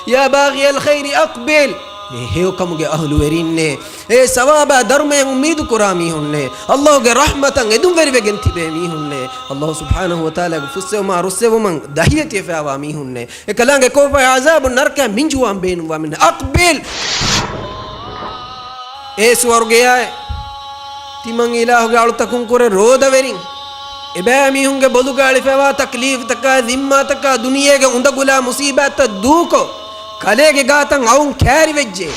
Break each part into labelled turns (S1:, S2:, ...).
S1: يا باغي الخير أقبل هيوكمගේ අහළු වෙරින්නේ ඒ සවාබ ධර්මයෙන් උමීදු කරා මිහුන්නේ අල්ලාහගේ රහමතන් එදුම් වෙරිවෙගෙන් තිබේ මිහුන්නේ අල්ලාහ් සුබ්හානහු වතාලාගේ ෆුස්සෙවම රුස්සෙවම දහියතිය ෆාවා මිහුන්නේ එකලංගේ කෝපය අසාබ නරක මින්ජුවම් බේනුවා මින් අක්බිල් ඒ ස්වර්ගයයි තිමන් ඉලාහගේ අලුතකුන් කර රෝද වෙරින් එබෑ මිහුන්ගේ බොදු ගාලි ෆාවා තක්ලීෆ් තකා දිම්මා තකා දුනියේගේ උඳගුලා මුසීබත් දූකෝ කලේගේ ගාතන් අවුන් කෑරි වෙජ්ජේ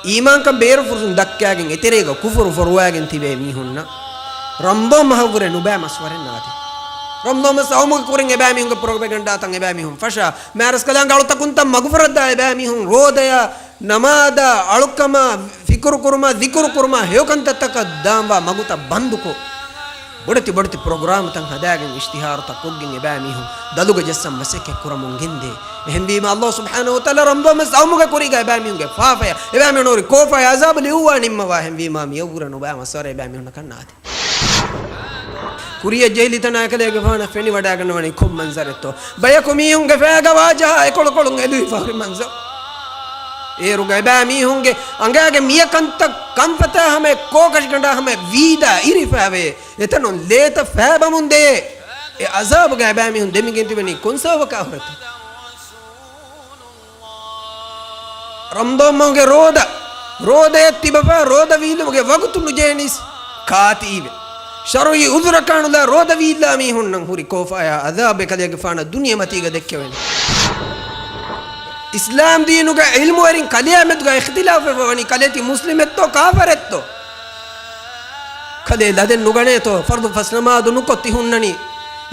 S1: ඊමාන් කම් බේර ෆුරුන් දක්කයාගෙන් එතරේක කුෆරු ෆරුවාගෙන් තිබේ මිහුන්න රම්බෝ මහවුර නුබෑ මස්වරෙන් නාති රම්බෝ මසවුම කුරින් එබෑ මිහුන්ගේ ප්‍රොපගන්ඩා තන් එබෑ මිහුන් ෆෂා මාරස් කලං ගලු තකුන්තම් මගුෆරද්දා එබෑ මිහුන් රෝදය නමාදා අලුකම ෆිකුරු කුරුමා දිකුරු කුරුමා හේකන්ත තක දාම්වා මගුත බන්දුකෝ බොඩති ප්‍රෝග්‍රෑම් තන් හදාගෙන ඉස්තිහාර තකොග්ගෙන් එබෑ මිහුන් දලුගේ ජස්සම් මසෙකේ කුරමුන් ගින්දේ එහෙන් බීම අල්ලාහ් සුබ්හානහු වතාලා රම්බෝ මසවුමගේ කුරිගා එබෑ මිහුන්ගේ ෆාෆය එබෑ මිහුන් නෝරි කෝෆය අසාබ ලිව්වා නිම්මවා එහෙන් බීම මියවුර නුබෑ මසවර එබෑ මිහුන් කන්නාති ಕುರಿಯ ಜೈಲಿ ತನಾಕಲೆಗೆ ಫಾನ ಫೆನಿ ವಡಾಗನವನಿ ಕೊಮ್ ಮಂಜರೆತ್ತೋ ಬಯಕು ಮೀಹುಂಗೆ ಫೇಗ ವಾಜಾ ಎಕೊಳಕೊಳುಂ ಎದು ಫಾರಿ ಮಂಜ ಏರುಗ ಬಾ ಮೀಹುಂಗೆ ಅಂಗಾಗೆ ಮಿಯಕಂತ ಕಂಪತ ಹಮೆ ಕೋಕಶ್ ಗಂಡ ಹಮೆ ವೀದ ಇರಿಫಾವೆ ಎತನೊ ಲೇತ ಫಾಬ ಮುಂದೆ ಎ ಅಜಾಬ್ ಗ ಬಾ ಮೀಹುಂ ದೆಮಿಗೆಂತಿವೆನಿ ಕೊನ್ಸವಕ ಹೊರತ ರಂದೋಮಂಗೆ ರೋದ ಎತ್ತಿಬಫ ರೋದ ವೀಲುಗೆ ವಗುತುನು ಜೇನಿಸ್ ಕಾತೀವೆ ಶರುಯಿ ಉದುರ ಕಾಣುದ ರೋದ ವೀಲ್ಲ ಮೀಹುಣ್ಣಂ ಹುರಿ ಕೋಫಾಯ ಅಜಾಬೆ ಕಲೆಗೆ ಫಾನ ದುನಿಯಾ ಮತಿಗ ದೆಕ್ಕೆವೆನಿ ಇಸ್ಲಾಂ ದೀನುಗ ಇಲ್ಮು ವರಿನ್ ಕಲಿಯಾ ಮೆದುಗ ಇಖ್ತಿಲಾಫ್ ವನಿ ಕಲೆತಿ ಮುಸ್ಲಿಮ್ ಎತ್ತೋ ಕಾಫರ್ ಎತ್ತೋ ಕಲೆ ಲದೆನ್ ನುಗಣೆ ತೋ ಫರ್ದು ಫಸ್ನಮಾದು ನುಕೊತ್ತಿ ಹುಣ್ಣನಿ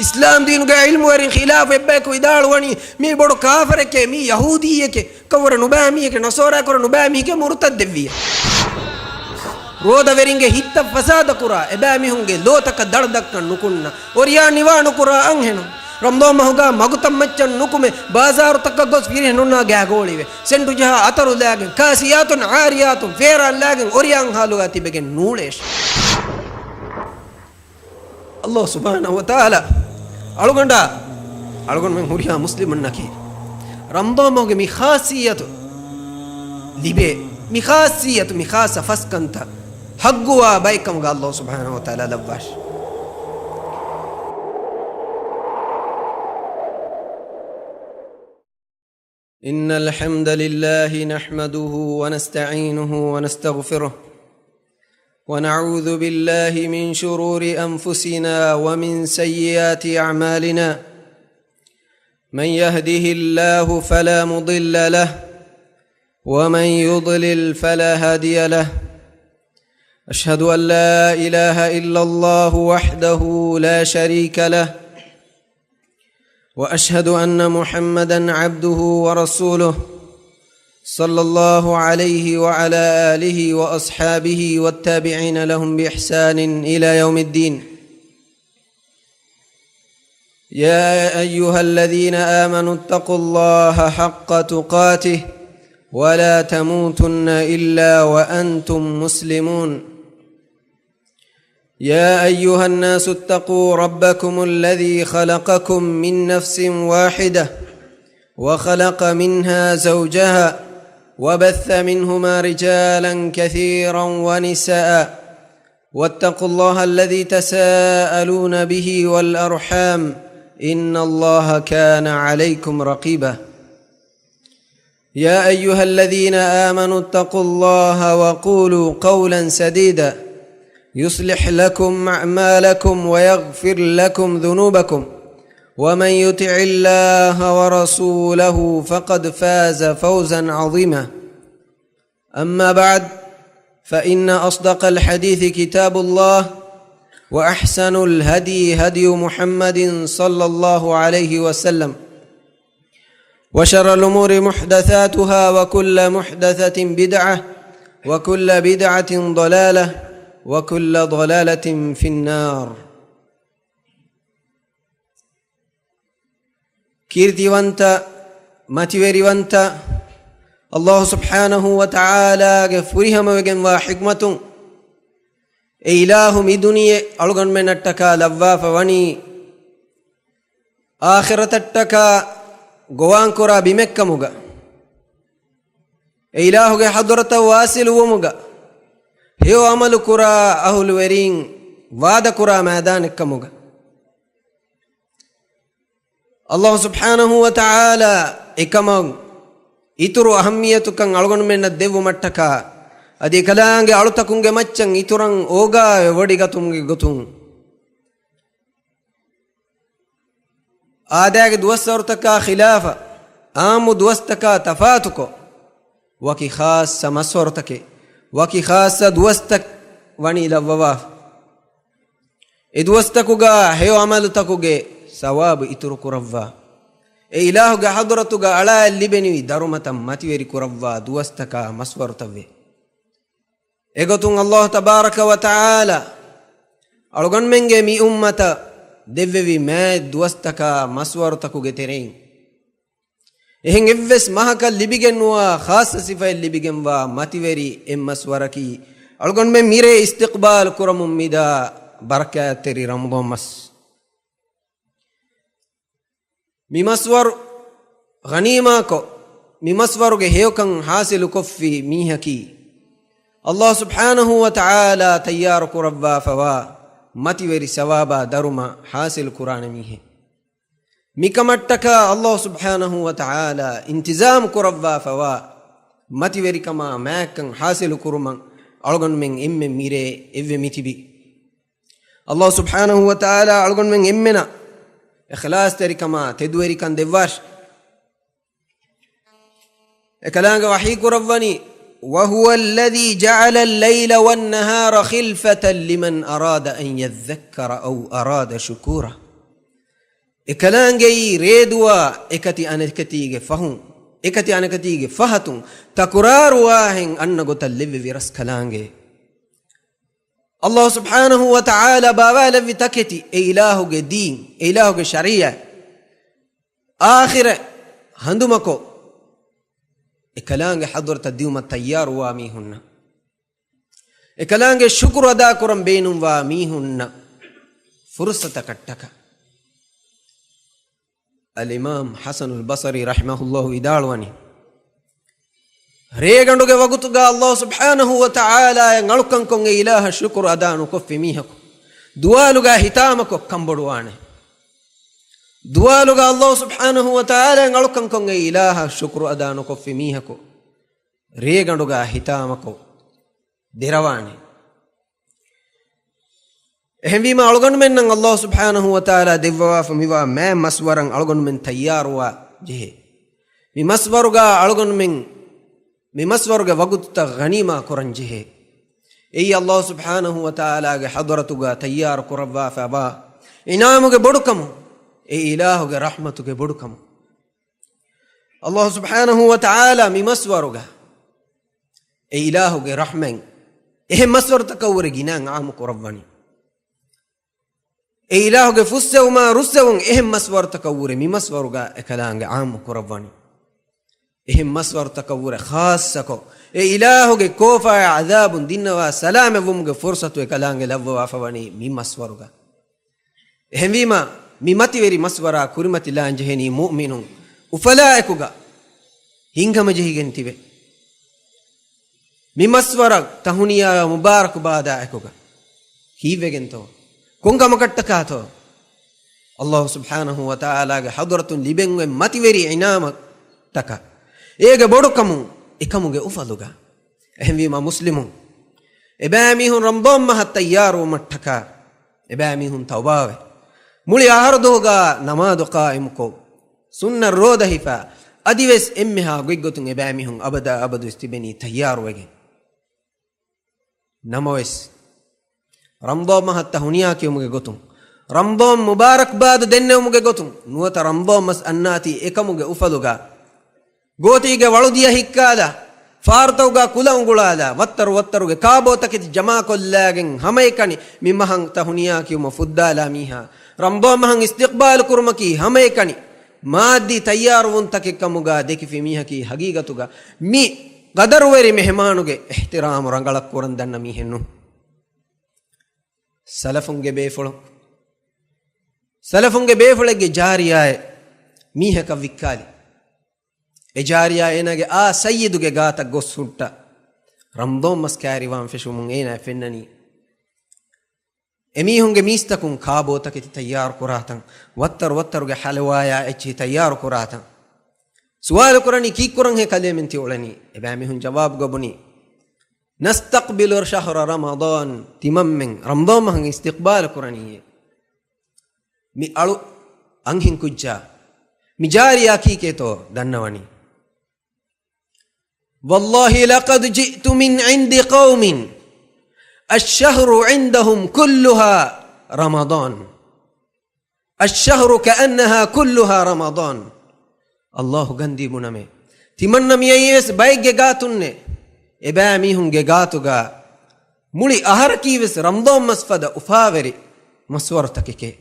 S1: ಇಸ್ಲಾಂ ದೀನುಗ ಇಲ್ಮು ವರಿನ್ ಖಿಲಾಫ್ ಎಬ್ಬೆಕು ಇದಾಳು ವನಿ ಮೀ ಬೊಡು ಕಾಫರಕ್ಕೆ ಮೀ ಯಹೂದಿಯಕ್ಕೆ ಕವರ ನುಬಾಮಿಯಕ್ಕೆ ನಸೋರಾ ಕೊರ ನುಬಾಮಿಗೆ ಮುರ್ತದ್ದೆವ್ವಿಯ ರೋದ ವೆರಿಂಗೆ ಹಿತ್ತ ಫಸಾದ ಕುರ ಎಬಾಮಿಹುಂಗೆ ಲೋತಕ ದಳದಕ್ಕ ನುಕುನ್ನ ಒರಿಯಾ ನಿವಾಣು ಕುರ ಅಂಹೆನು ರಂದೋ ಮಹುಗ ಮಗುತಮ್ಮಚ್ಚನ್ ನುಕುಮೆ ಬಾಜಾರು ತಕ್ಕ ಗೊಸ್ ಫಿರಿ ನುನ್ನ ಗ್ಯಾಗೋಳಿವೆ ಸೆಂಟು ಜಹ ಅತರು ಲಾಗೆ ಕಾಸಿಯಾತುನ್ ಆರಿಯಾತುನ್ ಫೇರಾನ್ ಲಾಗೆ ಒರಿಯಾಂ ಹಾಲು ಅತಿ ಬೆಗೆ ನೂಳೇಶ್ ಅಲ್ಲಾಹ್ ಸುಬ್ಹಾನಹು ವ ತಆಲಾ ಅಳುಗೊಂಡ ಮೆಂ ಹುರಿಯಾ ಮುಸ್ಲಿಮನ್ ನಕಿ ರಂದೋ ಮಹುಗೆ ಮಿ ಖಾಸಿಯತು ಲಿಬೆ ಮಿ ಖಾಸಿಯತು ಮಿ ಖಾಸ ಫಸ್ಕಂತ حقوا بايكم قال الله سبحانه وتعالى لباش إن الحمد لله نحمده ونستعينه ونستغفره ونعوذ بالله من شرور أنفسنا ومن سيئات أعمالنا من يهده الله فلا مضل له ومن يضلل فلا هادي له أشهد أن لا إله إلا الله وحده لا شريك له وأشهد أن محمدًا عبده ورسوله صلى الله عليه وعلى آله وأصحابه والتابعين لهم بإحسان إلى يوم الدين يا أيها الذين آمنوا اتقوا الله حق تقاته ولا تموتن إلا وأنتم مسلمون يا أيها الناس اتقوا ربكم الذي خلقكم من نفس واحدة وخلق منها زوجها وبث منهما رجالا كثيرا ونساء واتقوا الله الذي تساءلون به والأرحام إن الله كان عليكم رقيبا يا أيها الذين آمنوا اتقوا الله وقولوا قولا سديدا يصلح لكم أعمالكم ويغفر لكم ذنوبكم ومن يطع الله ورسوله فقد فاز فوزا عظيما أما بعد فإن أصدق الحديث كتاب الله وأحسن الهدي هدي محمد صلى الله عليه وسلم وشر الأمور محدثاتها وكل محدثة بدعة وكل بدعة ضلالة وكل ضلالة في النار كيرتيوانت ماتيوريوانت الله سبحانه وتعالى غفورهم وجن وحكمة إله مدنيا ألغن من التكا لواف وني آخرة التكا gowan kora bimekkamuga e ilahuge hadrata wasiluwumuga heyo amalu kura ahul werin wada kura madan ekkamuga Allah subhanahu wa ta'ala ekamang ituru ahammiyatukan algon menna devu mattaka adi kalange alutakunge maccan ituran oga wodigatumge gotun آداء دوستك خلافة آم دوستك تفاتك وكي خاص مسورتك وكي خاص دوستك وني لوواف إدوستكوغا هيو عملتكوغا ثواب إترك رفا إلهوغا حضرتوغا على اللبني دارمة ماتيوري كرفا دوستك مسورتك إغتون الله تبارك وتعالى ألغن منجي مي أمتا devvi me duwastaka maswarutakuge terein ehen evves mahaka libigenwa khas sifay libigenwa mativeri em maswaraki algon me mire istiqbal kuramum mida barakat teri ramadan mas mi maswar ghanima ko mi maswaruge heyokan hasilu koffi mihaki Allah subhanahu wa ta'ala tayyar kurabba fawa mativeri sawaba daruma hasil Qur'an mihe mikamattaka Allah subhanahu wa ta'ala intizam kurawwa fawa mativeri kama makan hasil kuruman algon men emme mire evve mitibi Allah subhanahu wa ta'ala algon men emmena ikhlas teri kama tedweri kan devwash ekalanga wahi kurawwani وهو الذي جعل الليل والنهار خلفة لمن أراد أن يذكر أو أراد شكورا إكلانجي ريدوا إكتي أنا كتيجي فهم إكتي أنا كتيجي فهتون تكرار واهن أن قتل في كلانجي الله سبحانه وتعالى بابا لفي تكتي إله دين إله شريعة آخر هندمكو إكلانge حضرت الديوم التيار واميهن إكلانge شكر أدا كرم بينهم واميهن فرصة كتك الإمام حسن البصري رحمه الله إدالواني ريغندوge وقتغا الله سبحانه وتعالى نلقن كون إله شكر أدا نكف ميهكو دوالغا هتامكو كمبدوانه دوالغا الله سبحانه وتعالى نلقن كون إله شكر أدا نكف ميهكو ريغندوغا هتامكو ديرواني එහෙම අලගොන් මෙන්න අල්ලාහ් සුබ්හානහු වතාලා දෙවවා ෆමිවා මෑ මස්වරන් අලගොන් මෙන් තයාරුවා ජෙහෙ මි මස්වරුගා අලගොන් මෙන් මි මස්වරුගා වගුත්ත ගනීමා කරන් ජෙහෙ එයි අල්ලාහ් සුබ්හානහු වතාලාගේ හදරතුගා තයාර කරවා ෆබා ඉනාමුගේ බොඩුකම ඒ ඉලාහුගේ රහමතුගේ බොඩුකම අල්ලාහ් සුබ්හානහු වතාලා මි මස්වරුගා ඒ ඉලාහුගේ රහමෙන් එහෙම මස්වර තකවර ගිනාන් ආමු කරවනි ඒ ඉලාහුගේ ෆුස්සෙවුමා රුස්සෙවුන් එහෙම මස්වර තකවර මි මස්වරුගා එකලාංගේ ආමු කරවනි එහෙම මස්වර තකවර ખાસකෝ ඒ ඉලාහුගේ කෝෆා අදාබුන් දින්නවා සලාම වුම්ගේ ෆුර්සතු එකලාංගේ ලවවා ෆවනි මි මස්වරුගා එහෙම වීම මි මතිවරි මස්වරා කුරිමති ලාංජෙහෙනි මුමිනුන් උෆලායකුගා හිංගම ජෙහිගෙන් තිබේ මි මස්වර තහුනියා මුබාරක් බාදා එකුගා හීවෙගෙන්තෝ kunga makattakato Allah subhanahu wa ta'ala ge hadratun libenwe mativeri inama taka ege bodukamu ikamuge ufaluga ehmi ma muslimun ebami hun rambam mahat tayyaru mattaka ebami hun tawbawe muli ahardoga namadu qaimko sunna roda hifa adives emmeha goggotun ebami hun abada abadu istibeni tayyaru wege namawes رمضان مهت هنياك يومك قطم رمضان مبارك بعد دنيا يومك قطم نوت رمضان مس أناتي إكمك أفلوكا قوتيك ولديا هكادا فارتوكا كلهم قلادا وتروك كابو تكت جماع كلاجن هميكني ممهن تهنياك يوم فدالا ميها رمضان مهن استقبال كرمكي هميكني مادي تيار ونتك كموكا ديك في ميها كي حقيقتوكا مي قدر ويري مهمانوكي احترام رنغلق كورن دن ميهنو සලෆුන්ගේ බේෆුලගේ ජාරියාය මීහක වික්කාලි ಎಜಾರಿಯಾ ಏನಾಗೆ ಆ ಸಯ್ಯಿದುಗೆ ಗಾತ ಗೊಸ್ಸುಟ್ಟ ರಂದೋಮ್ ಮಸ್ ಕ್ಯಾರಿವಾಂ ಫೆಶುಮುಂ ಏನ ಫೆನ್ನನಿ ಎಮೀಹುಂಗೆ ಮೀಸ್ತಕುಂ ಖಾಬೋತಕೆ ತಯ್ಯಾರು ಕುರಾತಂ ವತ್ತರುಗೆ ಹಲವಾಯ ಎಚ್ಚಿ ತಯ್ಯಾರು ಕುರಾತಂ ಸುವಾಲು ಕುರನಿ ಕೀ ಕುರಂ ಹೆ ಕಲೆ ಮಿಂತಿ ಒಳನಿ ಎಬಾಮಿಹುಂ ಜವಾಬ್ ಗಬುನಿ ನಸ್ತಕ್ಬಿಲು ಶಹರ ರಮದಾನ್ ತಿಮಮ್ಮೆಂ ರಂದೋಮ್ ಹಂಗೆ ಇಸ್ತಿಕ್ಬಾಲ್ ಕುರನಿಯೆ ಮಿ ಅಳು ಅಂಹಿಂ ಕುಜ್ಜ ಮಿಜಾರಿಯಾ ಕೀಕೇತೋ ದನ್ನವನಿ ವಲ್ಲಾಹಿ ಲಕದ್ ಜಿತು ಮಿನ್ ಇಂದಿ ಕೌಮಿನ್ الشهر عندهم كلها رمضان الشهر كأنها كلها رمضان الله غندي بنمه تمنم ييس بايگه گاتунne එබෑ මිහුන්ගේ ගාතුගා මුලි අහර කීවස් රම්දෝම් මස්ෆද උෆාවරි මස්වර්තකකේ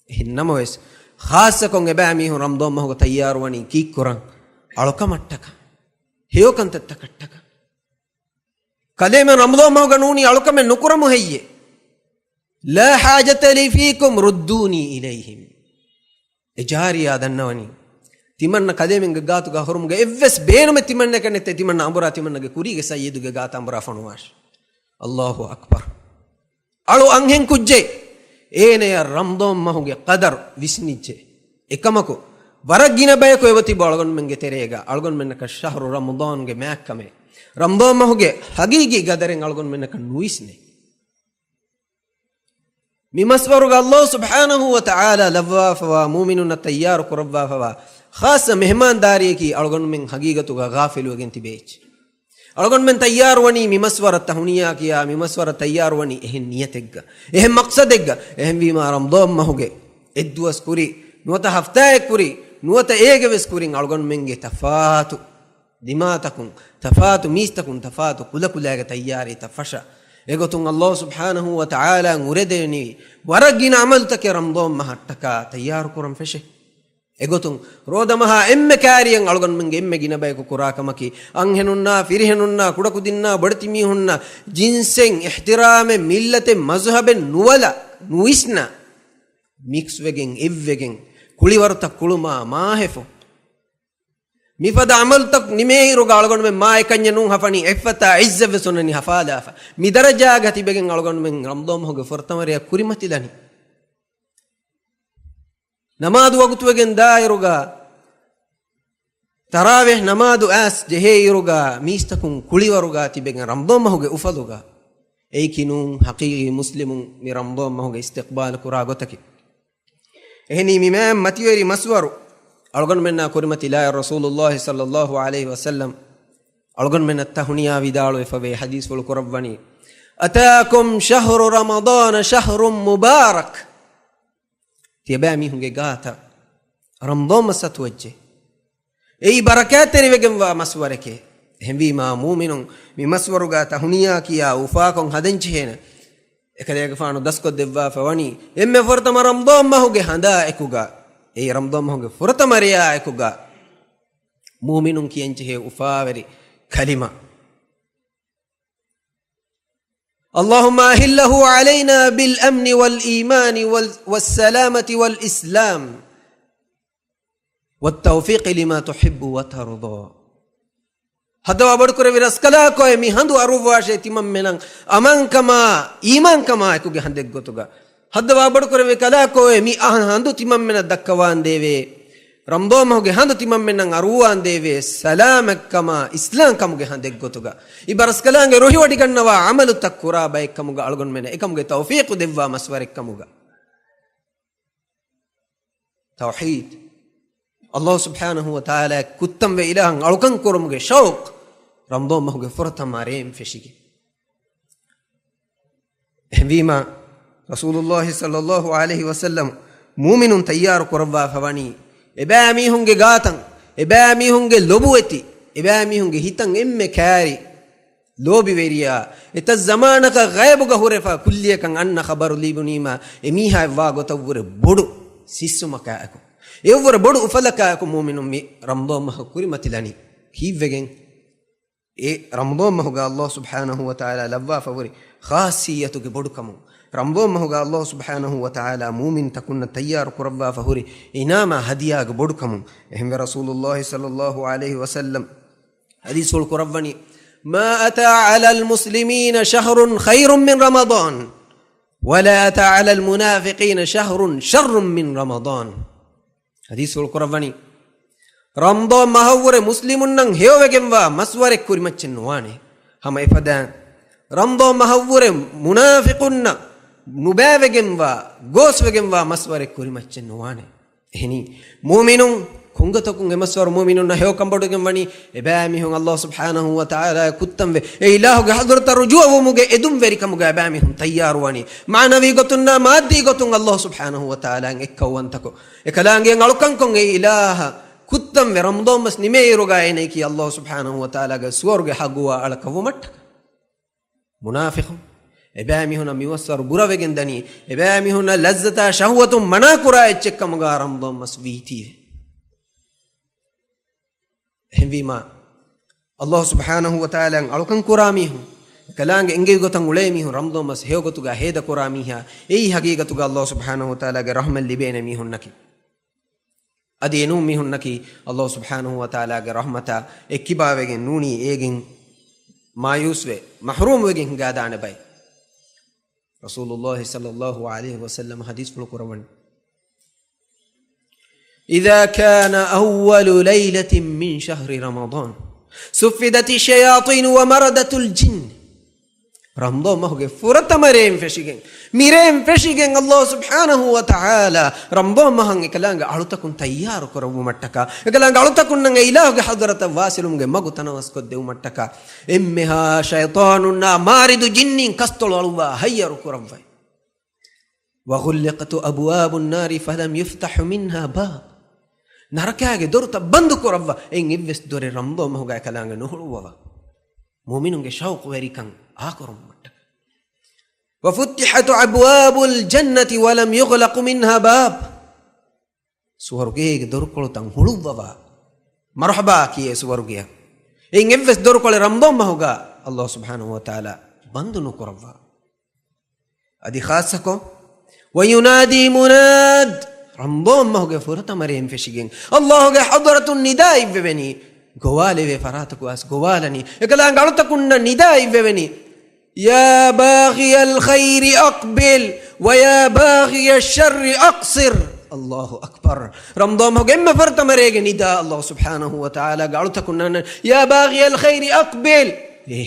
S1: එන්නම වෙස් ખાસකොන් එබෑ මිහුන් රම්දෝම් මහුග තයාර වනි කීක් කරන් අලක මට්ටක හේයකන්තත්ත කට්ටක කලේම රම්දෝම් මහුග නූනි අලකම නුකරමු හෙయ్యే ලා حاجත ලි ෆීකුම් රුද්දූනි ඉලයිහිම් එජාරියා දන්නවනි තිමන්න කදෙමින්ග ගාතුග හොරුමුග එව්වස් බේනම තිමන්න කනෙත් තිමන්න අඹරා තිමන්නගේ කුරීගේ සයිදුගේ ගාත අඹරා ෆනුවාෂ් අල්ලාහු අක්බර් අලු අංහෙන් කුජ්ජේ ඒනේ රම්දෝම් මහුගේ කදර් විස්නිච්චේ එකමකෝ වරගින බයකෝ එවති බලගොන් මෙන්ගේ තෙරේගා අල්ගොන් මෙන්නක ශහරු රමදාන්ගේ මෑක්කමේ රම්දෝම් මහුගේ හගීගී ගදරෙන් අල්ගොන් මෙන්නක නුයිස්නේ මිමස්වරුග අල්ලාහ් සුබ්හානහු වතාලා ලව්වාෆවා මුමිනුන තයාර කුරබ්වාෆවා खास मेहमानदारी की अळगोन में हकीकतुगा गाफिल वगेन तिबेच अळगोन में तैयार वनी मिमस्वर तहुनिया किया मिमस्वर तैयार वनी एह नियतेग एह मकसदेग एह बीमा रमदोम महुगे एद्वस कुरी नुवत हफ्ताए कुरी नुवत एगवेस कुरी अळगोन मेंगे तफातु दिमातकुं तफातु मीस्तकुं तफातु कुलकुलागे तैयारी तफशा एगोतुं अल्लाह सुब्हानहु व तआला मुरेदेनी वरगिन अमल तके रमदोम महट्टका तैयार कुरम फेशे එගොතුන් රෝදමහා එම්මෙ කාරියෙන් අලගොන් මංගේ එම්මෙ ගින බයක කුරාකමකි අංහෙනුන්නා ෆිරිහෙනුන්නා කුඩකුදින්නා බඩතිමි හුන්නා ජින්සෙන් ඉහ්තිරාමෙ මිල්ලතෙ මස්හබෙන් නුවල නුයිස්නා මික්ස් වෙගෙන් එව්වෙගෙන් කුලිවරත කුළුමා මාහෙෆු මිපද අමල්තක් නිමේහිරු ගාලගොන් මෙ මා එකඤ්ඤනුන් හෆනි එෆතා ඉස්සව සොනනි හෆාදාෆ මිදරජා ගති බෙගෙන් අලගොන් මෙන් රම්දෝම් හොගේ ෆර්තමරිය කුරිමතිලනි ನಮಾದು ವಗುತುವೆಗೆನ್ ದಾಯಿರುಗ ತರಾವೆಹ್ ನಮಾದು ಆಸ್ ಜೆಹೇಯಿರುಗ ಮೀಸ್ತಕುಂ ಕುಳಿವರುಗ ತಿಬೆಗೆನ್ ರಮ್ದೋಮ್ ಮಹುಗೆ ಉಫಲುಗ ಏಕಿನುಂ ಹಕೀಗಿ ಮುಸ್ಲಿಮುಂ ಮಿ ರಮ್ದೋಮ್ ಮಹುಗೆ ಇಸ್ತಿಕ್ಬಾಲ್ ಕುರಾ ಗೊತಕಿ ಎಹನಿ ಮಿಮಾಮ್ ಮತಿವೆರಿ ಮಸ್ವರು ಅಳಗನ್ ಮೆನ್ನ ಕುರಿಮತಿ ಲಾ ರಸೂಲುಲ್ಲಾಹಿ ಸಲ್ಲಲ್ಲಾಹು ಅಲೈಹಿ ವಸಲ್ಲಂ ಅಳಗನ್ ಮೆನ್ನ ತಹುನಿಯಾ ವಿದಾಳು ಎಫವೆ ಹದೀಸ್ ವಲ್ ಕುರವ್ವನಿ ಅತಾಕುಂ ಶಹರು ರಮದಾನ ಶಹರುಂ ಮುಬಾರಕ್ තියබෑ මිහුගේ ගාත රම්දෝම් සතුවච්චේ එයි බරකෑතෙරි වෙගෙන්වා මස්වරකේ එහෙම්වීමා මූමිනුන් මි මස්වරු ගාත හුනියා කියා උෆාකොන් හදෙන්චි හේන එකදේක ෆානු දස්කොත් දෙවවා ෆවනි එම්මෙ ෆොරතම රම්දෝම් මහුගේ හඳා එකුගා එයි රම්දෝම් මහුගේ ෆොරතමරියා එකුගා මූමිනුන් කියෙන්චි හේ උෆාවරි කලිමා اللهم أهله علينا بالأمن والإيمان والسلامة والإسلام والتوفيق لما تحب وترضى هذا وابركور برسكلا كوي مي هندو أروفاشة تمام منن أمان كما إيمان كما يكوجي هندك غتوغا هذا وابركور بكلا كوي مي هندو تمام من الدكوان ديوي رمضان مهوجي هندو تمام منن أروان ديوي سلامك كما إسلام كموجي هندك غتوغا إبرسكلا روحي ودي كنوا عمل تكورا بايك كموجا ألغون منه إكموجي توفيق ديوا مسوارك كموجا توحيد الله سبحانه وتعالى كتم بإله ألغون كرموجي شوق رمضان مهوجي فرطة ماريم فيشيكي بما رسول الله صلى الله عليه وسلم مؤمن تيار كربا فواني එබෑමී හුන්ගේ ගාතන් එබෑමී හුන්ගේ ලොබුවෙති එබෑමී හුන්ගේ හිතන් එම්මෙ කෑරි ලෝබි වෙරියා එත zamaanaka ghaibuග හුරෙෆා කුල්ලියකන් අන්න ખබරු ලීබුනීමා එමීහා වා ගොතවුර බොඩු සිස්සුමකායකු එවවර බොඩු උෆලකායකු මුමිනුම් මි රම්දෝම් මහ කුරිමතිලනි කීවෙගෙන් ඒ රම්දෝම් මහුග අල්ලාහ් සුබ්හානහු වතාලා ලව්වා ෆවරි ખાસિયතුගේ බොඩුකමු ರಂಬೋ ಮಹುಗ ಅಲ್ಲಾಹ್ ಸುಬ್ಹಾನಹು ವ ತಆಲಾ ಮೂಮಿನ್ ತಕುನ್ನ ತಯ್ಯಾರು ಕುರವ್ವಾ ಫಹುರಿ ಇನಾಮ ಹದಿಯಾಗ ಬೊಡುಕಮು ಎಹೆಂವೆ ರಸೂಲುಲ್ಲಾಹಿ ಸಲ್ಲಲ್ಲಾಹು ಅಲೈಹಿ ವಸಲ್ಲಂ ಹದೀಸುಲ್ ಕುರವ್ವನಿ ಮಾ ಅತಾ ಅಲಲ್ ಮುಸ್ಲಿಮೀನ ಶಹರುನ್ ಖೈರುನ್ ಮಿನ್ ರಮದಾನ್ ವಲಾ ಅತಾ ಅಲಲ್ ಮುನಾಫಿಕೀನ ಶಹರುನ್ ಶರ್ರುನ್ ಮಿನ್ ರಮದಾನ್ ಹದೀಸುಲ್ ಕುರವ್ವನಿ ರಂದೋ ಮಹವ್ವರೆ ಮುಸ್ಲಿಮುನ್ನಂ ಹೇವಗೆಂವಾ ಮಸ್ವರೆ ಕುರಿಮಚ್ಚೆನ್ನುವಾಣೆ ಹಮ ಇಫದ ರಂದೋ ಮಹವ್ವರೆ ಮುನಾಫಿಕುನ್ನ ನುಬಾವೆಗೆಂವಾ ಗೋಸ್ವೆಗೆಂವಾ ಮಸ್ವರೆ ಕುರಿಮಚ್ಚೆನ್ನುವಾಣೆ ಎಹನಿ ಮೂಮಿನುಂ ಕುಂಗತಕುಂ ಎಮಸ್ವರ ಮೂಮಿನುನ್ನ ಹೇವ ಕಂಬಡುಗೆಂವಣಿ ಎಬಾಮಿಹುಂ ಅಲ್ಲಾಹ್ ಸುಬ್ಹಾನಹು ವ ತಆಲಾ ಕುತ್ತಂವೆ ಎ ಇಲಾಹುಗೆ ಹದ್ರತ ರುಜುವು ಮುಗೆ ಎದುಂ ವೆರಿಕಮುಗೆ ಎಬಾಮಿಹುಂ ತಯ್ಯಾರುವಾಣಿ ಮಾನವಿ ಗೊತ್ತುನ್ನ ಮಾದ್ದಿ ಗೊತ್ತುಂ ಅಲ್ಲಾಹ್ ಸುಬ್ಹಾನಹು ವ ತಆಲಾ ಎಕ್ಕವಂತಕೊ ಎಕಲಾಂಗೆ ಅಳುಕಂಕೊಂ ಎ ಇಲಾಹ ಕುತ್ತಂವೆ ರಂದೋಮಸ್ ನಿಮೇ ಇರುಗ ಏನೈಕಿ ಅಲ್ಲಾಹ್ ಸುಬ್ಹಾನಹು ವ ತಆಲಾಗೆ ಸುವರ್ಗೆ ಹಗುವ ಅಳಕವು ಮಟ್ಟ ಮುನಾಫಿಕುಂ ಎಬಾಮಿಹುನ ಮಿವಸ್ಸರು ಬುರವೆಗೆಂದನಿ ಎಬಾಮಿಹುನ ಲಜ್ಜತ ಶಹವತು ಮನಾಕುರ ಎಚ್ಚೆಕ್ಕಮುಗ ರಂದೋಮಸ್ ವೀತಿವೆ ಹೆಂವಿಮಾ ಅಲ್ಲಾಹ್ ಸುಬ್ಹಾನಹು ವ ತಆಲಾ ಅಳುಕಂ ಕುರಾಮಿಹು ಕಲಾಂಗೆ ಎಂಗೆ ಗೊತ್ತಂ ಉಳೇಮಿಹು ರಂದೋಮಸ್ ಹೇವ ಗೊತ್ತುಗ ಹೇದ ಕುರಾಮಿಹ ಏಯ್ ಹಗೀಗತುಗ ಅಲ್ಲಾಹ್ ಸುಬ್ಹಾನಹು ವ ತಆಲಾಗೆ ರಹಮಲ್ ಲಿಬೇನೆ ಮಿಹುನ್ನಕಿ ಅದೇನೂ ಮಿಹುನ್ನಕಿ ಅಲ್ಲಾಹ್ ಸುಬ್ಹಾನಹು ವ ತಆಲಾಗೆ ರಹಮತ ಎಕ್ಕಿಬಾವೆಗೆ ನೂನಿ ಏಗಿನ್ ಮಾಯೂಸ್ವೆ ಮಹರೂಮ್ವೆಗೆ ಹಿಂಗಾದಾಣೆ ಬೈ ರಸೂಲುಲ್ಲಾಹಿ ಸಲ್ಲಲ್ಲಾಹು ಅಲೈಹಿ ವಸಲ್ಲಂ ಹದೀಸ್ ಕುರವನ್ إذا كان أول ليلة من شهر رمضان سفدت الشياطين ومردت الجن رمضان ما هو فرط مريم فشيجن ميريم فشيجن الله سبحانه وتعالى رمضان ما هنگ كلانگ ألوتكون تيار كرو متكا كلانگ ألوتكون نعى إله حضرة واسلمگ مغو تناوس كديو متكا إمها شيطاننا مارد جن كستول الله هير كرو وغلقت أبواب النار فلم يفتح منها باب ನರಕಾಗೆ ದೊರತ ಬಂದು ಕೊರವ್ವ ಎಂಗ್ ಇವ್ವೆಸ್ ದೊರೆ ರಂದೋ ಮಹುಗಾಯ ಕಲಾಂಗ ನುಹುಳುವವ ಮುಮಿನುಂಗೆ ಶೌಕ್ ವೆರಿಕಂ ಆಕೊರಂ ಮಟ್ಟ ವಫುತ್ತಿಹತು ಅಬ್ವಾಬುಲ್ ಜನ್ನತಿ ವಲಂ ಯುಗ್ಲಕ್ ಮಿನ್ಹಾ ಬಾಬ್ ಸುವರ್ಗೆಗೆ ದೊರಕೊಳುತಂ ಹುಳುವವ ಮರ್ಹಬಾ ಕಿಯೆ ಸುವರ್ಗೆಯ ಎಂಗ್ ಇವ್ವೆಸ್ ದೊರಕೊಳೆ ರಂದೋ ಮಹುಗ ಅಲ್ಲಾಹ್ ಸುಬ್ಹಾನಹು ವ ತಆಲಾ ಬಂದು ನು ಕೊರವ್ವ ಅದಿ ಖಾಸಕೋ ವಯುನಾದಿ ಮುನಾದ್ رمضان ما هو فرط مريم فشيجين الله هو حضرة النداء ببني قوالي وفراتك واس قوالني يقولان قالوا تكون نداء ببني يا باغي الخير أقبل ويا باغي الشر أقصر الله أكبر رمضان ما هو إما فرط مريم نداء الله سبحانه وتعالى قالوا تكون يا باغي الخير أقبل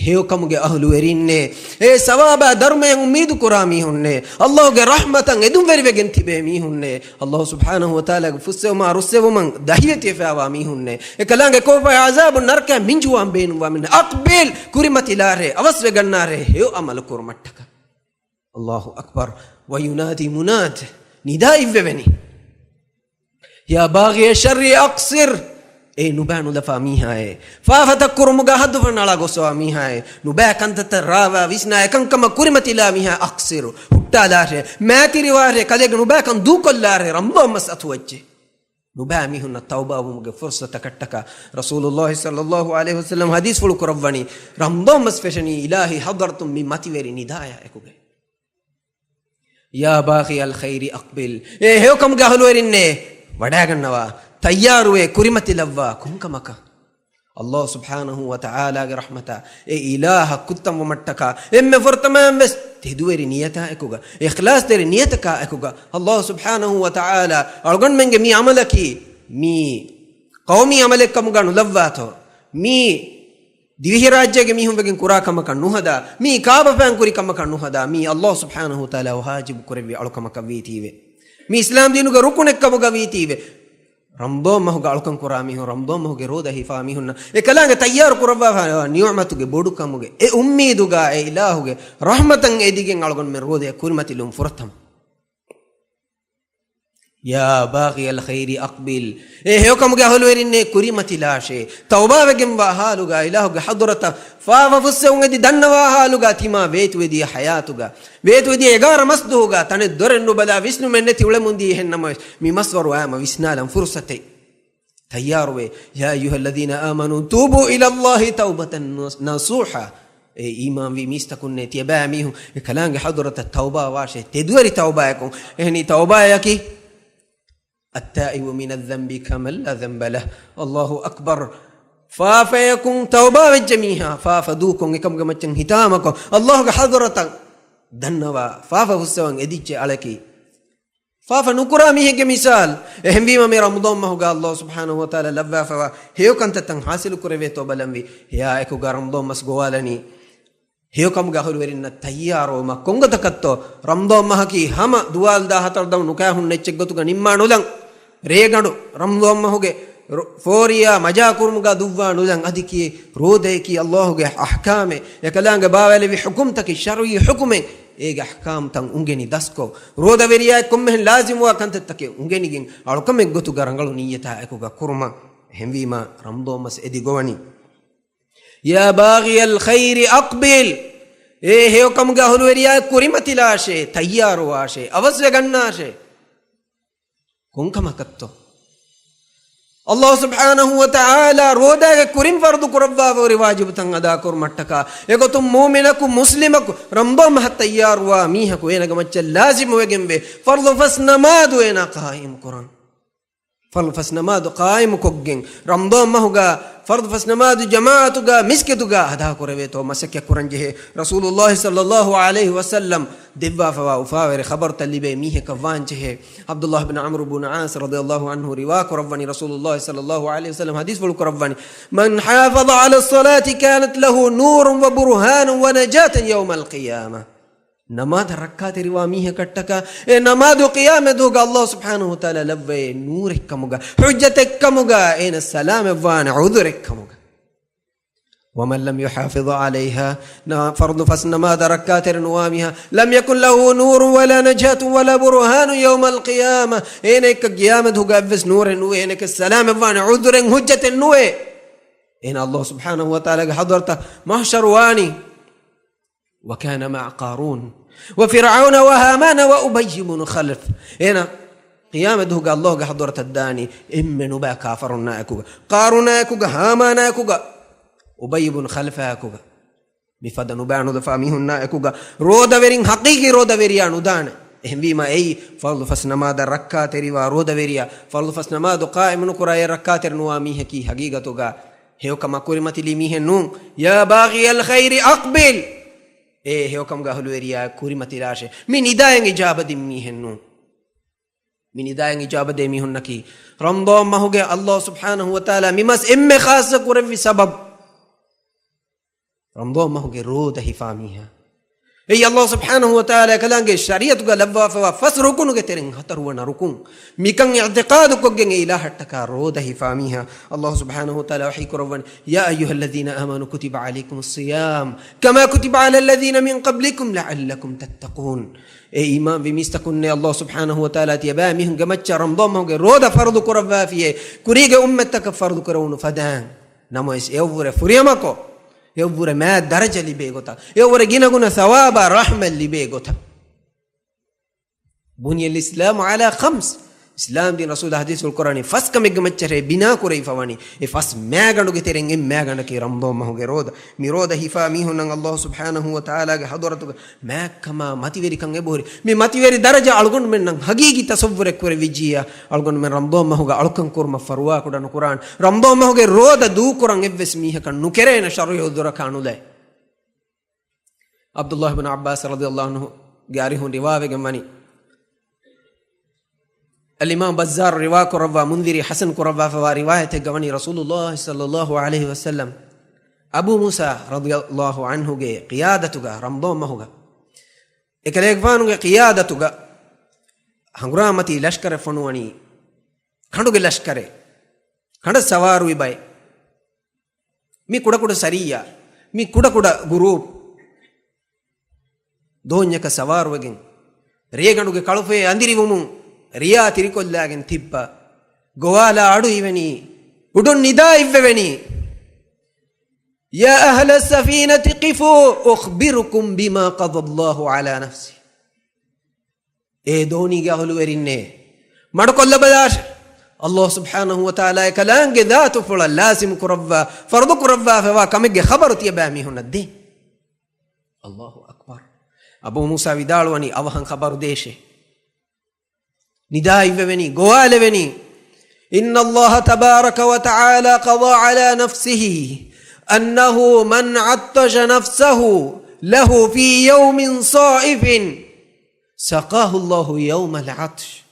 S1: ಹೇವ ಕಮಗೆ ಅಹಲು ಎರಿನ್ನೆ ಏ ಸವಾಬ ಧರ್ಮ ಉಮ್ಮೀದು ಕುರಾಮಿ ಹುನ್ನೆ ಅಲ್ಲಾಹ್ಗೆ ರಹಮತಂ ಎದುಂ ವೆರಿವೆಗೆಂತಿಬೆ ಮೀ ಹುನ್ನೆ ಅಲ್ಲಾಹ್ ಸುಬ್ಹಾನಹು ವ ತಆಲಾ ಫುಸ್ಸೆವಮ ರುಸ್ಸೆವಮ ದಹಿಯತಿ ಫಾವಾ ಮೀ ಹುನ್ನೆ ಎ ಕಲಾಂಗೆ ಕೋಪ ಅಜಾಬು ನರ್ಕ ಮಿಂಜುವಾಂ ಬೇನುವಾ ಮಿನ್ ಅಕ್ಬಿಲ್ ಕುರಿಮತಿಲಾರೆ ಅವಸ್ವೆ ಗನ್ನಾರೆ ಹೇವ ಅಮಲ ಕುರ್ಮಟ್ಟಕ ಅಲ್ಲಾಹು ಅಕ್ಬರ್ ವ ಯುನಾದಿ ಮುನಾದ್ ನಿದಾ ಇವ್ವೆವೆನಿ ಯಾ ಬಾಗಿಯ ಶರ್ರಿ ಅಕ್ಸಿರ್ ए नुबा नुदफा मीहाए फाफतकुर मुगा हदफन अला गोसवा मीहाए नुबा कंतत रावा विस्ना कंकम कुरिमतिला मीहा अक्सिर हुट्टा लारे मैतिरि वारे कलेग नुबा कं दूकोल्लारे रंबो मसअत वज्जे नुबा मीहुन तौबा मुगे फुर्सत कट्टक रसूलुल्लाह सल्लल्लाहु अलैहि वसल्लम हदीस फुल कुरवनी रंबो मसफशनी इलाही हदरतुम मी मतिवेरी निदाया एकुगे या बागी अल खैरि अक्बिल ए हेव कम गहलुवरिन्ने वडागन्नवा ತಯ್ಯಾರುವೆ ಕುರಿಮತಿಲವ್ವ ಕುಂಕಮಕ ಅಲ್ಲಾಹ್ ಸುಬ್ಹಾನಹು ವ ತಆಲಾಗೆ ರಹಮತ ಎ ಇಲಾಹ ಕುತ್ತಮ ಮಟ್ಟಕ ಎಮ್ಮೆ ಫರ್ತಮಾಂ ಬಸ್ ತಿದುವೆರಿ ನಿಯತ ಎಕುಗ ಇಖ್ಲಾಸ್ ತೆರಿ ನಿಯತಕ ಎಕುಗ ಅಲ್ಲಾಹ್ ಸುಬ್ಹಾನಹು ವ ತಆಲಾ ಅಳ್ಗೊಂಡ್ ಮೆಂಗೆ ಮೀ ಅಮಲಕಿ ಮೀ ಕೌಮಿ ಅಮಲಕ ಮುಗನು ಲವ್ವಾತೋ ಮೀ ದಿವಿಹಿ ರಾಜ್ಯಗೆ ಮೀ ಹುಂಬೆಗೆ ಕುರಾ ಕಮಕ ನುಹದ ಮೀ ಕಾಬ ಫ್ಯಾನ್ ಕುರಿ ಕಮಕ ನುಹದ ಮೀ ಅಲ್ಲಾಹ್ ಸುಬ್ಹಾನಹು ವ ತಆಲಾ ವಾಜಿಬ್ ಕುರವಿ ಅಳುಕಮಕ ವೀತಿವೆ ಮೀ ಇಸ್ಲಾಂ ದೀನುಗ ರುಕುನೆಕ್ಕ ಮುಗ ವೀತಿವೆ रमदों महुग अळकं कुरामी हो रमदों महुगे रोद हिफामी हुन्ना ए कलांगे तैयार कुरवा नियमतुगे बोडु कमुगे ए उम्मीदुगा ए इलाहुगे रहमतं एदिगे अळगन में रोदे कुरमतिलुम फुरतम या बागी अल खैरि अक्बिल ए हेकमुगे हलवेरिन्ने कुरिमतिलाशे तौबावेगें वा हालुगा इलाहुगे हदरत फाव फुस्सेउंगे दन्नवा हालुगा तिमा वेतुवेदी हयातुगा वेतुवेदी एगार मस्दुगा तने दोरेन्नु बदा विष्णु मेन्ने तिवळे मुंदी हेन्नम मि मस्वरु आम विस्नालम फुर्सते तैयारवे या अय्युहल्लदीना आमनु तूबु इलल्लाहि तौबतन नसूहा إيمان في ميستكون تيباميه كلام حضرة التوبة واشة تدوري توباكم هني توبايك التائب من الذنب كمن لا ذنب له الله أكبر فافيكم توبة الجميع فافدوكم كم جمتشن هتامكم الله حضرة دنوا فافوسون إديتش عليكي فنكرا ميه كمثال اهم بما مي رمضان ما هو الله سبحانه وتعالى لبا فوا هيو كنت تن حاصل كربي توبه لمبي يا اكو رمضان مسغوالني هيو كم غهل ورين تيارو ما كونغ تكتو رمضان ما كي هم دوال دا هتر دم نكا هن نچگتو නිම්මානුලං රේගඩු رمضان ما هوගේ فوريا مجا كرمغا دوانولං අධිකී රෝදේකී අල්ලාහ්ගේ අහ්කාමේ එකලංග බාවලි حكمتك الشرعي حكمه ايغ احكام تن انغني دسكو رودا وريا كومهن لازم وكنت تكي انغنيگين الكم گتو گرانگلو نيتا اكوغا كورما همويما رمضان مس ادي گواني يا باغي الخير اقبل اي هيو كم گهلو وريا كوريمتي لاشي تيار واشي اوس گناشي كونكما كتو الله سبحانه وتعالى رودا كريم فرض كربا فوري واجب تن ادا كور مٹکا اگو تم مومنكو مسلمكو رمضان مه تيار وا ميهكو اينگ مچ لازم وگمبه فرض فسنماد اينا قائم قران فرض فسنماد قائم كوگين رمضان مهغا فرض فسنماد جماعتغا مسكتغا ادا كوروي تو مسك كورنجه رسول الله صلى الله عليه وسلم دبا فوا وفاور خبر تلبي ميه كوانجه عبد الله بن عمرو بن عاص رضي الله عنه رواك ربني رسول الله صلى الله عليه وسلم حديث فلك ربني من حافظ على الصلاة كانت له نور وبرهان ونجاة يوم القيامة نماذ ركعت رواميه كتكا نماذ قيامة دوغا الله سبحانه وتعالى لبي نورك كموغا حجتك كموغا اين السلام وان عذرك كموغا ومن لم يحافظ عليها فرض فسنماذ ركعت روامها لم يكن له نور ولا نجاة ولا برهان يوم القيامة اينك قيامة دوغا بس نور نوي اينك السلام وان عذر حجة نوي اين الله سبحانه وتعالى حضرته محشر واني وكان مع قارون وفرعون وهامان وأبي بن خلف هنا قيامته قال الله حضرة الداني إمن با كافرنا أكوغا قارون أكوغا هامان أكوغا أبي بن خلف أكوغا بفدن بانو دفاميهن أكوغا رودا ورين حقيقي رودا وريانو دان هم بما أي فرض فسنما دا ركات روا رودا وريا فرض فسنما دو قائم نكرا ركات نواميه كي حقيقتوغا هيو كما كورمتي لميه نون يا باغي الخير أقبل ايه هيو كم گهلو وريا كورمتي راشي من نداين اجابه دميهنو من نداين اجابه دميهنكي رمضان ما هو الله سبحانه وتعالى ممس ام خاص كورفي سبب رمضان ما هو روده فاميها اي الله سبحانه وتعالى كلانge شريعت ga labba fa fasrukun ge teren hatarwana rukun mikan i'tiqad ko gen ilah hattaka roda hifamiha Allah subhanahu wa ta'ala wahi kurwan ya ayyuhalladhina amanu kutiba alaykumus siyam kama kutiba alal ladhina min qablikum la'allakum tattaqun e iman bi mistakun Allah subhanahu wa ta'ala tiyabamihum gamacha ramadan mo ge roda fardu kurwa fiye kuriga ummataka fardu kurun fadan namo is evure furiyamako يوبر ما درجة اللي بيغوتا يوبر جينا قلنا ثواب رحمة اللي بيغوتا بني الإسلام على 5 إسلام دين رسول حديث القرآن فس كم يجمع بنا كوري فواني فس ما قالوا كتيرين ما قالنا كي رمضان ما هو جرودا ميرودا هفاميه نعم الله سبحانه وتعالى حضرته ما كما ماتيوري كان يبوري مي ماتيوري درجة ألقون من نعم حقيقي تصور كوري فيجيا ألقون من رمضان ما هو ألقون كورما فروا كودا نقرآن رمضان ما هو جرودا دو قرآن يبس ميه كان نكرين شر يودرا كانوا له عبد الله بن عباس رضي الله عنه جاريه رواية جماني الإمام بزار رواية كربا منذري حسن كربا فوا رواية جواني رسول الله صلى الله عليه وسلم أبو موسى رضي الله عنه جي قيادته رمضان ما هو إكليك فانو قيادته هنغرامتي لشكر فنواني خندو جي لشكر خند سوار ويباي مي كودا كودا سريا مي كودا كودا غروب دونيا كسوار وجين ريغانو جي كالوفي أنديري ومو ರಿಯಾ ತಿರಿಕೊಲ್ಲಾಗೆನ್ ತಿಪ್ಪ ಗೋವಾಲ ಆಡು ಇವನಿ ಉಡುನ್ ನಿದಾ ಇವ್ವೆವೆನಿ ಯಾ ಅಹ್ಲ ಸಫೀನತಿ ಕಿಫು ಉಖ್ಬಿರುಕುಂ ಬಿಮಾ ಕದಲ್ಲಾಹು ಅಲಾ ನಫ್ಸಿ ಏ ದೋಣಿಗೆ ಹಲುವೆರಿನ್ನೆ ಮಡಕೊಲ್ಲಬದಾಶ ಅಲ್ಲಾಹ್ ಸುಬ್ಹಾನಹು ವ ತಆಲಾ ಕಲಾಂಗೆ ذات ಫುಳ ಲಾಸಿಮ್ ಕುರವ್ವ ಫರ್ದು ಕುರವ್ವ ಫವಾ ಕಮಿಗೆ ಖಬರು ತಿಯಬಾಮಿ ಹುನದ್ದಿ Allahu akbar. Abu Musa vidalwani avahan khabaru deshe nida ivveni goaleveni inna Allah tabaraka wa ta'ala qada ala nafsihi annahu man attasha nafsahu lahu fi yawmin sa'ifin saqahu Allahu yawma al-'atsh.